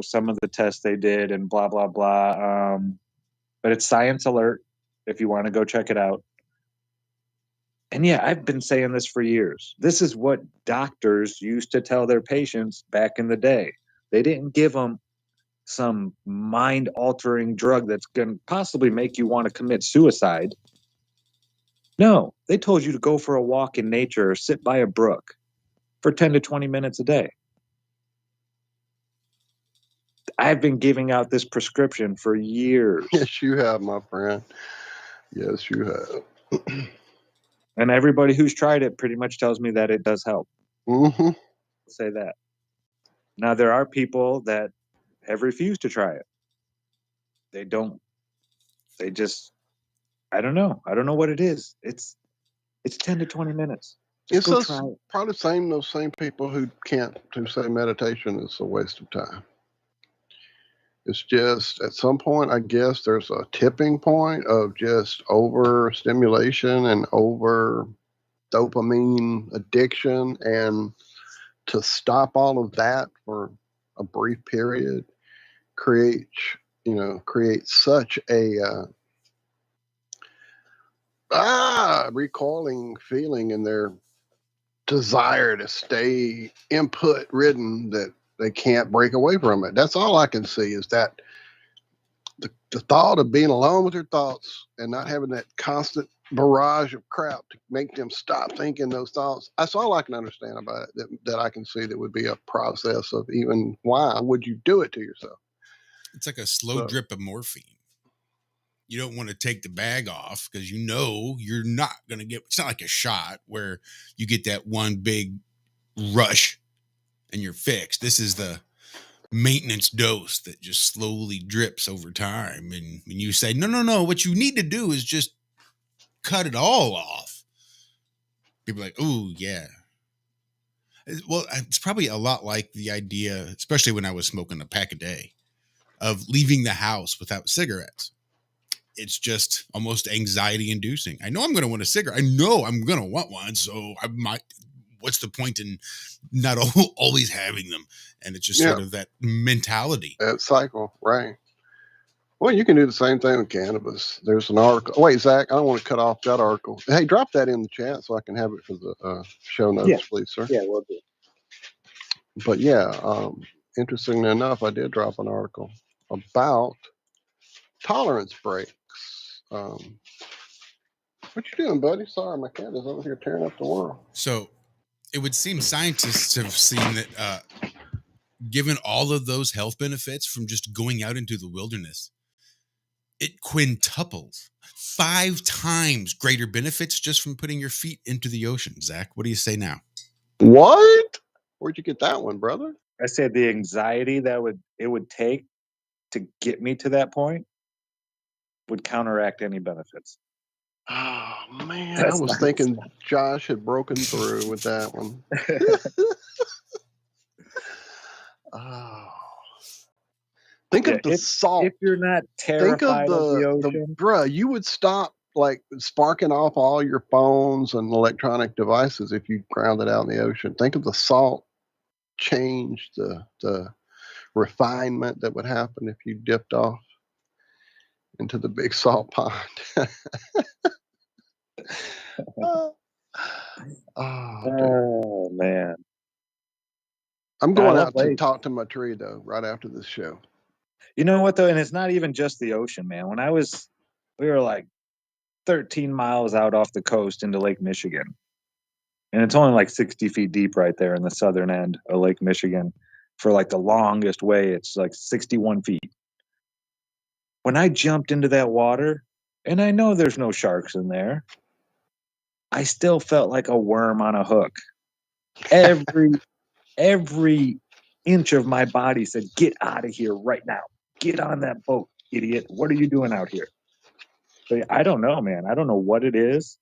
some of the tests they did and blah, blah, blah. But it's Science Alert if you want to go check it out. And yeah, I've been saying this for years. This is what doctors used to tell their patients back in the day. They didn't give them some mind-altering drug that's going to possibly make you want to commit suicide. No, they told you to go for a walk in nature or sit by a brook for 10 to 20 minutes a day. I've been giving out this prescription for years. Yes, you have, my friend. Yes, you have. And everybody who's tried it pretty much tells me that it does help. Mm-hmm. Say that. Now, there are people that have refused to try it. They don't. They just, I don't know. I don't know what it is. It's 10 to 20 minutes. Just go try it. Probably those same people who say meditation is a waste of time. It's just at some point, I guess there's a tipping point of just overstimulation and over dopamine addiction, and to stop all of that for a brief period creates such a recoiling feeling in their desire to stay input ridden that they can't break away from it. That's all I can see, is that the thought of being alone with their thoughts and not having that constant barrage of crap to make them stop thinking those thoughts. That's all I can understand about it, that I can see that would be a process of even why would you do it to yourself? It's like a slow drip of morphine. You don't want to take the bag off because you're not going to get, it's not like a shot where you get that one big rush and you're fixed. This is the maintenance dose that just slowly drips over time. And when you say, no, what you need to do is just cut it all off. People are like, oh, yeah. Well, it's probably a lot like the idea, especially when I was smoking a pack a day, of leaving the house without cigarettes. It's just almost anxiety inducing. I know I'm going to want a cigarette. I know I'm going to want one. So what's the point in not always having them? And it's just sort of that mentality. That cycle, right. Well, you can do the same thing with cannabis. There's an article. Wait, Zach, I don't want to cut off that article. Hey, drop that in the chat so I can have it for the show notes, please, sir. Yeah, we'll do. But yeah, interestingly enough, I did drop an article about tolerance breaks. What you doing, buddy? Sorry, my cat is over here tearing up the world. So it would seem scientists have seen that given all of those health benefits from just going out into the wilderness, it quintuples 5 times greater benefits just from putting your feet into the ocean. Zach, what do you say now? What? Where'd you get that one, brother? I said the anxiety that it would take to get me to that point would counteract any benefits. Oh man, I was thinking Josh had broken through with that one. Think of the salt. If you're not terrified of the ocean, bruh, you would stop like sparking off all your phones and electronic devices if you ground it out in the ocean. Think of the salt change, the refinement that would happen if you dipped off into the big salt pond. Oh man. I'm going out to talk to my tree though, right after this show. You know what though? And it's not even just the ocean, man. We were like 13 miles out off the coast into Lake Michigan. And it's only like 60 feet deep right there in the southern end of Lake Michigan. For like the longest way, it's like 61 feet. When I jumped into that water, and I know there's no sharks in there, I still felt like a worm on a hook. Every inch of my body said, get out of here right now. Get on that boat, idiot. What are you doing out here? But I don't know, man. I don't know what it is.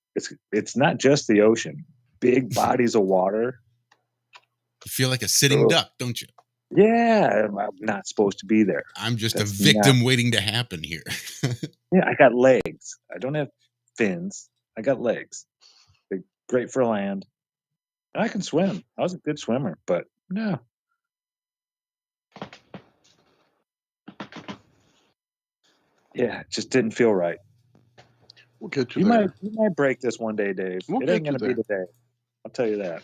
It's not just the ocean. Big bodies of water. You feel like a sitting duck, don't you? Yeah, I'm not supposed to be there. I'm just That's a victim not- waiting to happen here. Yeah, I got legs. I don't have fins. I got legs. They're great for land. And I can swim. I was a good swimmer, but no. Yeah, it just didn't feel right. We'll get you You there. might break this one day, Dave. We'll It ain't get you gonna be there. today. I'll tell you that.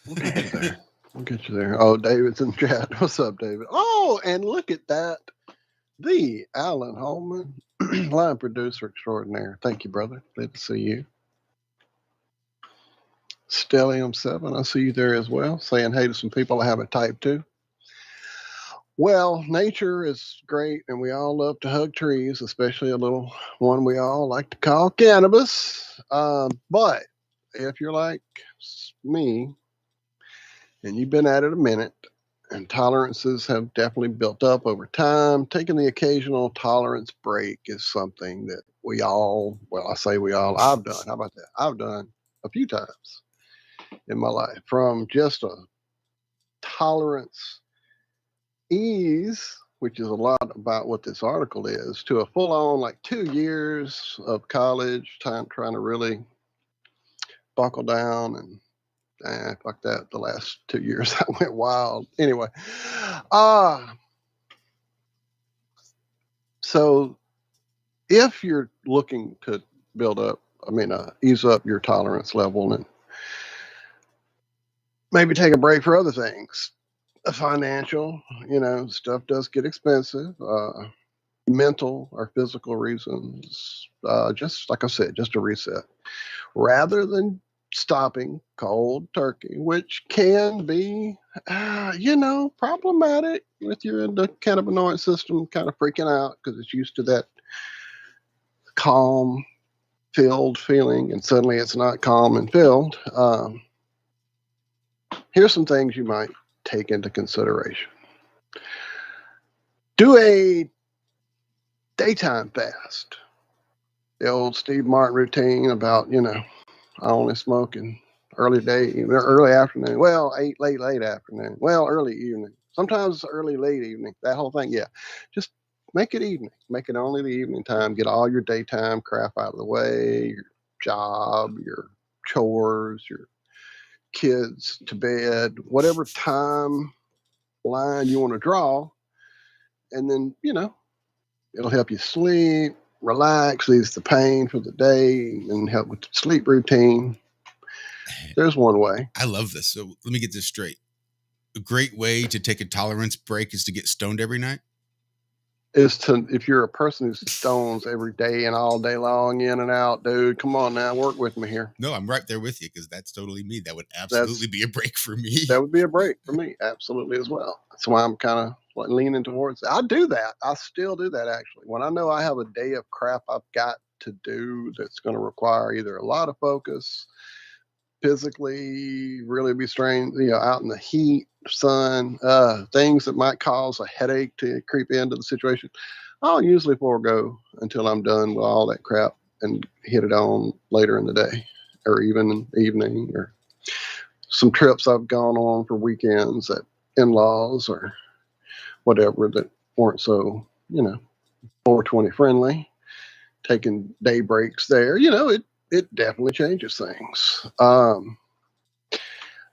We'll get you there. We'll get you there. Oh, David's in the chat. What's up, David? Oh, and look at that. The Alan Holman, line producer extraordinaire. Thank you, brother. Glad to see you. Stellium7, I see you there as well, saying hey to some people I haven't typed to. Well, nature is great, and we all love to hug trees, especially a little one we all like to call cannabis. But if you're like me, and you've been at it a minute, and tolerances have definitely built up over time, taking the occasional tolerance break is something that we all, well, I say we all, I've done. How about that? I've done a few times in my life, from just a tolerance ease, which is a lot about what this article is, to a full-on like 2 years of college time trying to really buckle down. And fuck that, the last 2 years I went wild. Anyway, so if you're looking to ease up your tolerance level and maybe take a break for other things, financial, stuff does get expensive. Mental or physical reasons, just like I said, just a reset. Rather than stopping cold turkey, which can be, problematic with your endocannabinoid system kind of freaking out because it's used to that calm, filled feeling, and suddenly it's not calm and filled. Here's some things you might take into consideration. Do a daytime fast. The old Steve Martin routine about, I only smoke in early afternoon. Well, late afternoon. Well, early evening. Sometimes early, late evening. That whole thing, yeah. Just make it evening. Make it only the evening time. Get all your daytime crap out of the way. Your job, your chores, your kids to bed, whatever time line you want to draw. And then, it'll help you sleep, relax, ease the pain for the day, and help with the sleep routine. There's one way. I love this. So let me get this straight. A great way to take a tolerance break is to get stoned every night? If you're a person who stones every day and all day long, in and out, dude, come on now, work with me here. No, I'm right there with you because that's totally me. That would absolutely be a break for me. That would be a break for me, absolutely as well. That's why I'm kind of leaning towards it. I do that. I still do that, actually. When I know I have a day of crap I've got to do that's going to require either a lot of focus, physically really be strained, out in the heat, sun, things that might cause a headache to creep into the situation, I'll usually forego until I'm done with all that crap and hit it on later in the day or even in the evening, or some trips I've gone on for weekends at in-laws or whatever that weren't so, 420 friendly, taking day breaks there. It definitely changes things.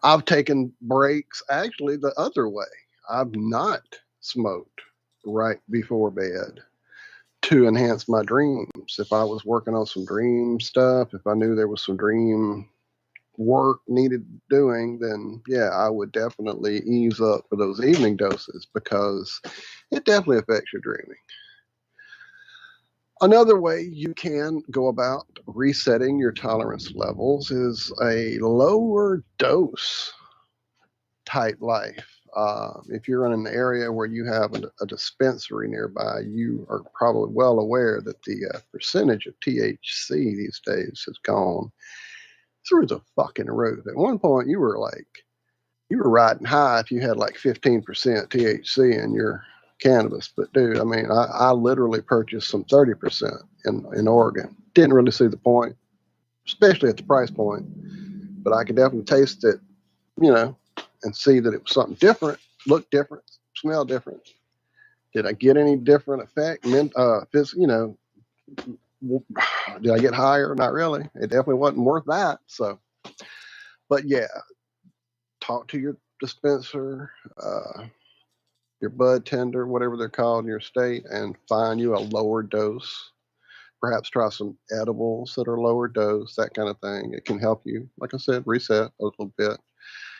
I've taken breaks actually the other way. I've not smoked right before bed to enhance my dreams. If I was working on some dream stuff, if I knew there was some dream work needed doing, then yeah, I would definitely ease up for those evening doses because it definitely affects your dreaming. Another way you can go about resetting your tolerance levels is a lower dose type life. If you're in an area where you have a dispensary nearby, you are probably well aware that the percentage of THC these days has gone through the fucking roof. At one point, you were riding high if you had like 15% THC in your cannabis. But dude, I literally purchased some 30% in Oregon. Didn't really see the point, especially at the price point. But I could definitely taste it, and see that it was something different, looked different, smell different? Did I get any different effect? Did I get higher? Not really. It definitely wasn't worth that. So, but yeah, talk to your dispenser, your bud tender, whatever they're called in your state, and find you a lower dose. Perhaps try some edibles that are lower dose, that kind of thing. It can help you, like I said, reset a little bit.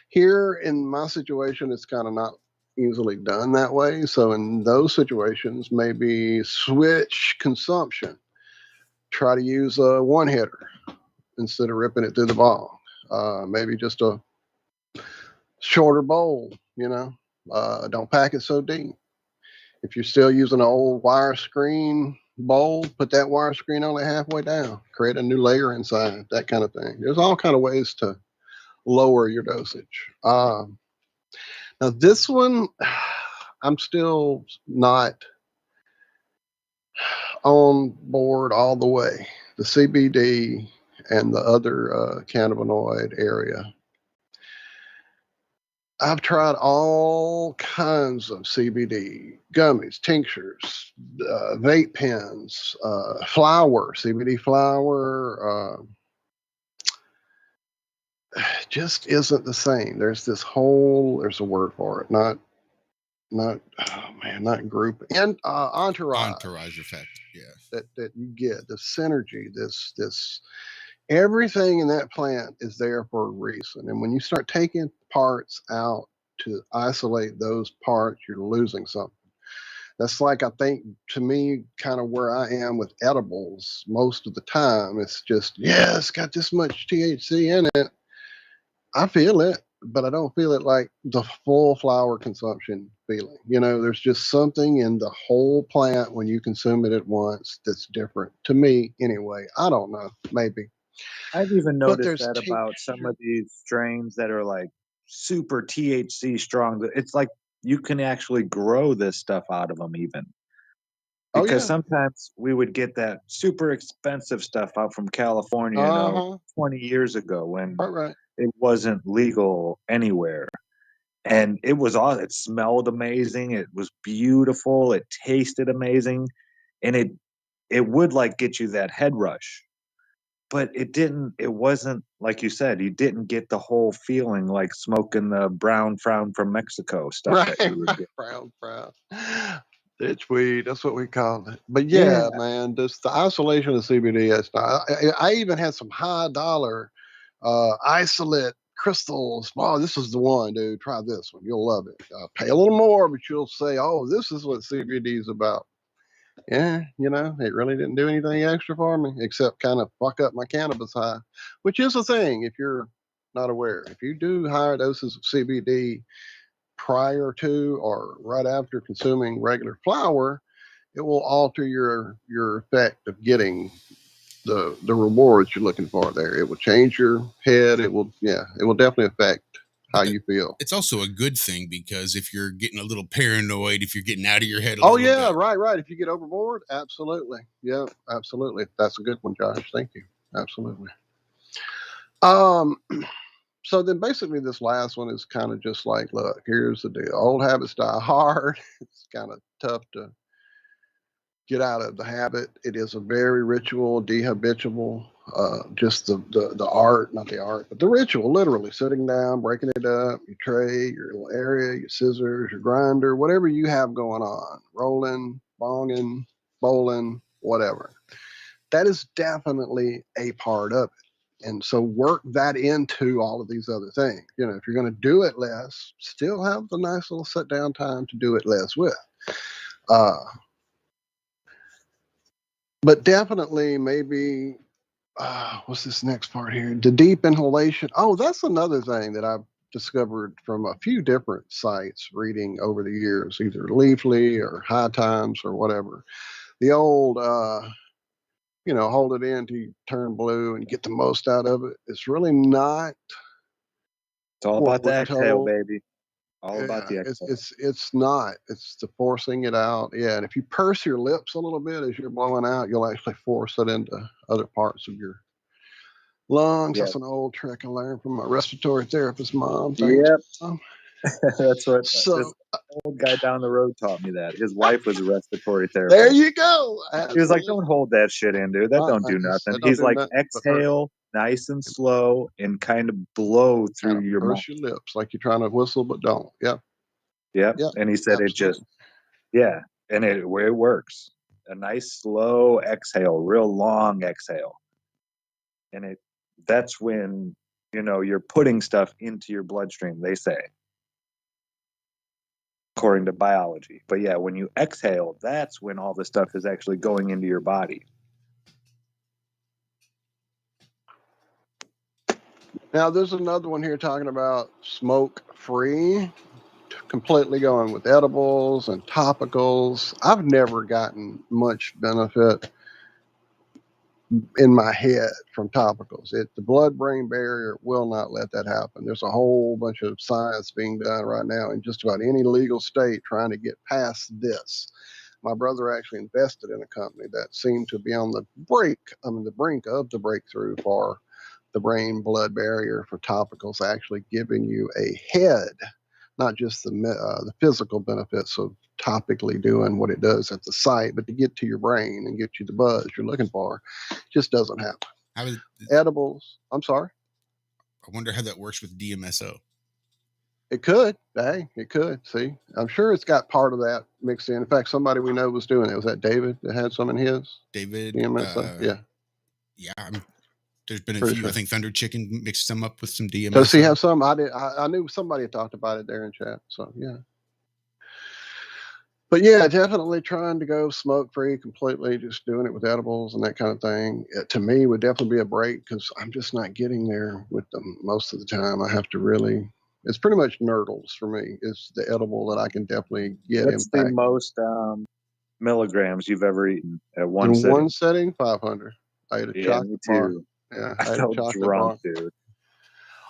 Here in my situation, it's kind of not easily done that way. So in those situations, maybe switch consumption. Try to use a one hitter instead of ripping it through the ball. Maybe just a shorter bowl, don't pack it so deep. If you're still using an old wire screen bowl, put that wire screen only halfway down, create a new layer inside, that kind of thing. There's all kind of ways to lower your dosage. Now this one, I'm still not on board all the way. The CBD and the other cannabinoid area. I've tried all kinds of CBD gummies, tinctures, vape pens, flour, CBD flour. Just isn't the same. There's a word for it, not group, and entourage effect. Yeah, that you get, the synergy, this everything in that plant is there for a reason. And when you start taking parts out to isolate those parts, you're losing something. That's like, I think, to me, kind of where I am with edibles most of the time. It's just, it's got this much THC in it. I feel it, but I don't feel it like the full flower consumption feeling. There's just something in the whole plant when you consume it at once that's different to me anyway. I don't know, maybe. I've even But noticed there's that about some of these strains that are like super THC strong. It's like you can actually grow this stuff out of them even. Because sometimes we would get that super expensive stuff out from California, 20 years ago when it wasn't legal anywhere. And it was all, it smelled amazing. It was beautiful. It tasted amazing. And it would like get you that head rush. But it wasn't, like you said, you didn't get the whole feeling like smoking the brown frown from Mexico stuff that you would get. Brown frown. Ditch weed, that's what we call it. But yeah, man, just the isolation of CBD. I even had some high dollar isolate crystals. Oh, this is the one, dude. Try this one. You'll love it. Pay a little more, but you'll say, oh, this is what CBD is about. Yeah, it really didn't do anything extra for me except kind of fuck up my cannabis high, which is a thing if you're not aware. If you do higher doses of CBD prior to or right after consuming regular flower, it will alter your effect of getting the rewards you're looking for there. It will change your head. It will definitely affect how you feel. It's also a good thing because if you're getting a little paranoid, if you're getting out of your head a little bit. Right. If you get overboard, absolutely. Yeah, absolutely. That's a good one, Josh. Thank you. Absolutely. So then basically this last one is kind of just like, look, here's the deal. Old habits die hard. It's kind of tough to get out of the habit. It is a very ritual, dehabitual, just the art, not the art, but the ritual, literally sitting down, breaking it up, your tray, your little area, your scissors, your grinder, whatever you have going on, rolling, bonging, bowling, whatever. That is definitely a part of it. And so work that into all of these other things. If you're going to do it less, still have the nice little sit down time to do it less with. But definitely maybe, what's this next part here? The deep inhalation. Oh, that's another thing that I've discovered from a few different sites reading over the years, either Leafly or High Times or whatever. The old, hold it in till you turn blue and get the most out of it. It's really not. It's all about the exhale, baby. All about the exhale. It's not. It's the forcing it out. Yeah, and if you purse your lips a little bit as you're blowing out, you'll actually force it into other parts of your lungs. That's an old trick I learned from my respiratory therapist mom. Thanks, Mom. That's what. So Old guy down the road taught me that. His wife was a respiratory therapist. There you go. He was like, "Don't hold that shit in, dude. That don't do nothing." That don't He's do like, nothing but hurt. exhale nice and slow and kind of blow through your mouth. Purse your lips like you're trying to whistle, but don't. Yep. Yep. Yep. And he said it just, and it works. A nice slow exhale, real long exhale. And that's when, you're putting stuff into your bloodstream, they say, according to biology. But yeah, when you exhale, that's when all the stuff is actually going into your body. Now, there's another one here talking about smoke-free, completely going with edibles and topicals. I've never gotten much benefit in my head from topicals. The blood-brain barrier will not let that happen. There's a whole bunch of science being done right now in just about any legal state trying to get past this. My brother actually invested in a company that seemed to be on the brink of the breakthrough for the brain-blood barrier for topicals, actually giving you a head, not just the physical benefits of topically doing what it does at the site, but to get to your brain and get you the buzz you're looking for. Just doesn't happen. Edibles. I'm sorry. I wonder how that works with DMSO. It could. Hey, it could. See, I'm sure it's got part of that mixed in. In fact, somebody we know was doing it. Was that David that had some in his? David. DMSO? Yeah. Yeah. There's been a Pretty few. sure. I think Thunder Chicken mixed some up with some DMSO. Does he have some? I knew somebody had talked about it there in chat. So yeah. But yeah, definitely trying to go smoke-free completely, just doing it with edibles and that kind of thing. To me, would definitely be a break because I'm just not getting there with them most of the time. I have to really. It's pretty much nurdles for me. It's the edible that I can definitely get What's impact. the most milligrams you've ever eaten at one In sitting? one setting, 500. I ate a chocolate me bar. too. Yeah, I ate a felt chocolate drunk, bar. dude.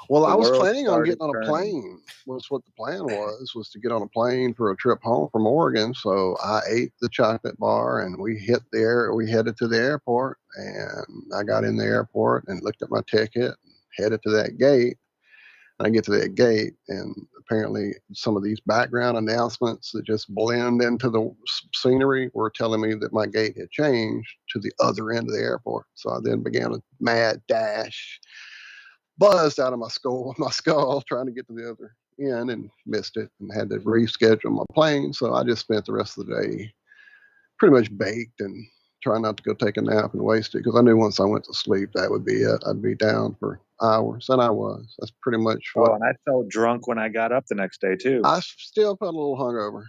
Well, The I was world planning on getting started on a turning. plane. Was what the plan was to get on a plane for a trip home from Oregon. So I ate the chocolate bar and we headed to the airport, and I got in the airport and looked at my ticket and headed to that gate. I get to that gate, and apparently some of these background announcements that just blend into the scenery were telling me that my gate had changed to the other end of the airport. So I then began a mad dash, buzzed out of my skull, trying to get to the other end, and missed it and had to reschedule my plane. So I just spent the rest of the day pretty much baked and trying not to go take a nap and waste it, because I knew once I went to sleep, that would be it. I'd be down for hours, and I was. That's pretty much what. Oh, and I felt drunk when I got up the next day too. I still felt a little hungover.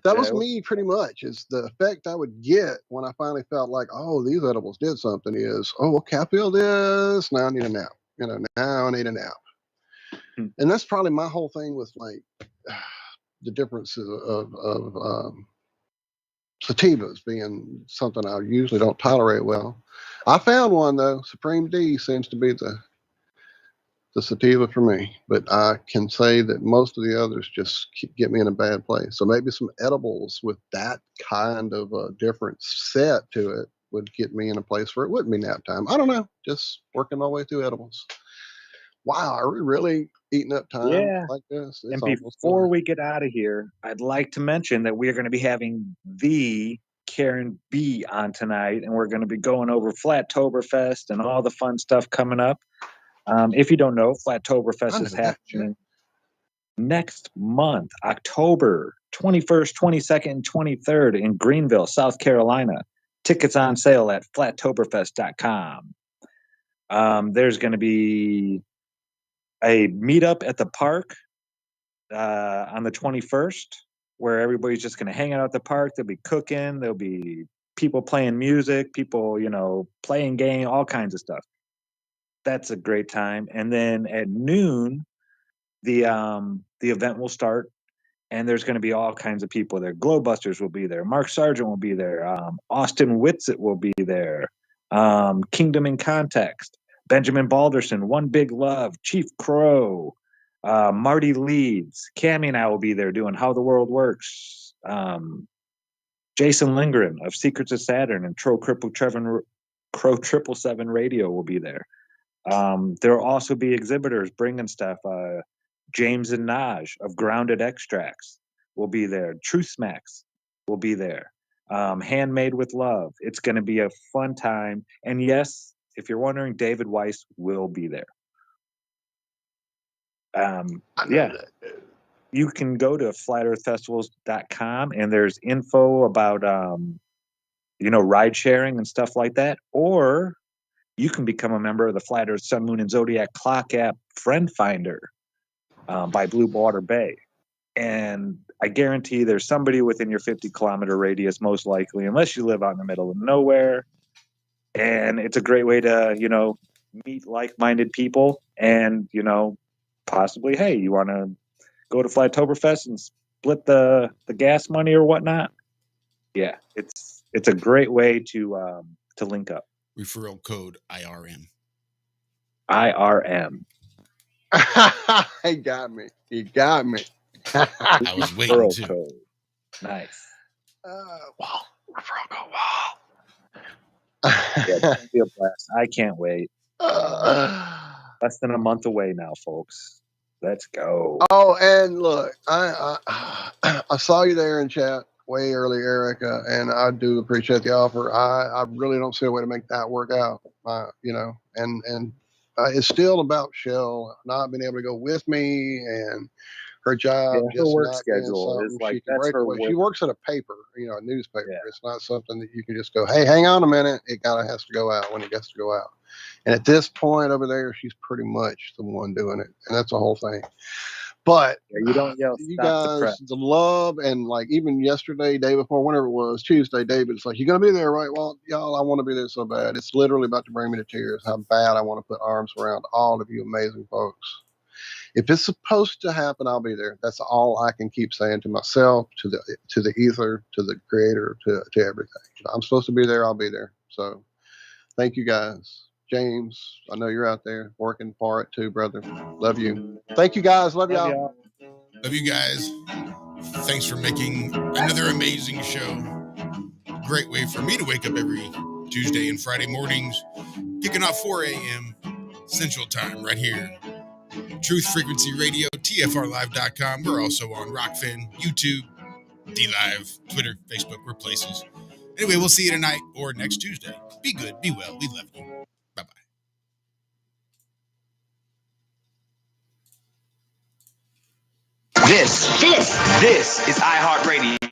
That was me pretty much. Is the effect I would get when I finally felt like, oh, these edibles did something is, oh, okay, I feel this. Now I need a nap. Now I need a nap. And that's probably my whole thing with like the differences of sativas being something I usually don't tolerate well. I found one though. Supreme D seems to be the sativa for me, but I can say that most of the others just get me in a bad place. So maybe some edibles with that kind of a different set to it would get me in a place where it wouldn't be nap time. I don't know. Just working my way through edibles. Wow, are we really eating up time like this? And before we get out of here, I'd like to mention that we are going to be having the Karen B on tonight, and we're going to be going over Flattoberfest and all the fun stuff coming up. If you don't know, Flattoberfest is happening next month, October 21st, 22nd, and 23rd in Greenville, South Carolina. Tickets on sale at flattoberfest.com. There's going to be a meetup at the park on the 21st, where everybody's just going to hang out at the park. There'll be cooking. There'll be people playing music, people, playing game, all kinds of stuff. That's a great time. And then at noon, the event will start, and there's going to be all kinds of people there. Glowbusters will be there. Mark Sargent will be there. Austin Whitsitt will be there. Kingdom in Context. Benjamin Balderson, One Big Love, Chief Crow, Marty Leeds, Cammy and I will be there doing How the World Works. Jason Lindgren of Secrets of Saturn and Crow 777 Radio will be there. There will also be exhibitors bringing stuff. James and Naj of Grounded Extracts will be there. Truth Smacks will be there. Handmade with Love. It's going to be a fun time. And yes, if you're wondering, David Weiss will be there. Yeah. You can go to flatearthfestivals.com and there's info about, ride sharing and stuff like that. Or you can become a member of the Flat Earth Sun, Moon, and Zodiac Clock app Friend Finder by Blue Water Bay. And I guarantee there's somebody within your 50-kilometer radius, most likely, unless you live out in the middle of nowhere. And it's a great way to, meet like-minded people and, possibly, hey, you want to go to Flattoberfest and split the gas money or whatnot? Yeah, it's a great way to link up. Referral code IRM. IRM. He got me. He got me. I was waiting too. Code. Nice. Wow. Referral code. Wow. Yeah, it's gonna be a blast. I can't wait. Less than a month away now, folks. Let's go. Oh, and look, I saw you there in chat way early, Erica, and I do appreciate the offer. I really don't see a way to make that work out. And it's still about Shell not being able to go with me and her job her just work not schedule being is something like she can that's break her away. work. She works at a paper, a newspaper. Yeah. It's not something that you can just go, hey, hang on a minute. It kind of has to go out when it gets to go out. And at this point over there, she's pretty much the one doing it. And that's the whole thing. But you don't yell, you stop guys, the love, and like even yesterday, day before, whenever it was, Tuesday, David's like, you going to be there, right? Well, y'all, I want to be there so bad. It's literally about to bring me to tears how bad I want to put arms around all of you amazing folks. If it's supposed to happen, I'll be there. That's all I can keep saying to myself, to the ether, to the creator, to everything. If I'm supposed to be there, I'll be there. So thank you guys. James, I know you're out there working for it too, brother. Love you. Thank you guys. Love y'all. Love you guys. Thanks for making another amazing show. Great way for me to wake up every Tuesday and Friday mornings, kicking off 4 a.m. Central Time right here. Truth Frequency Radio, TFRlive.com. We're also on Rockfin, YouTube, DLive, Twitter, Facebook, we're places. Anyway, we'll see you tonight or next Tuesday. Be good, be well, we love you. Bye-bye. This is iHeartRadio.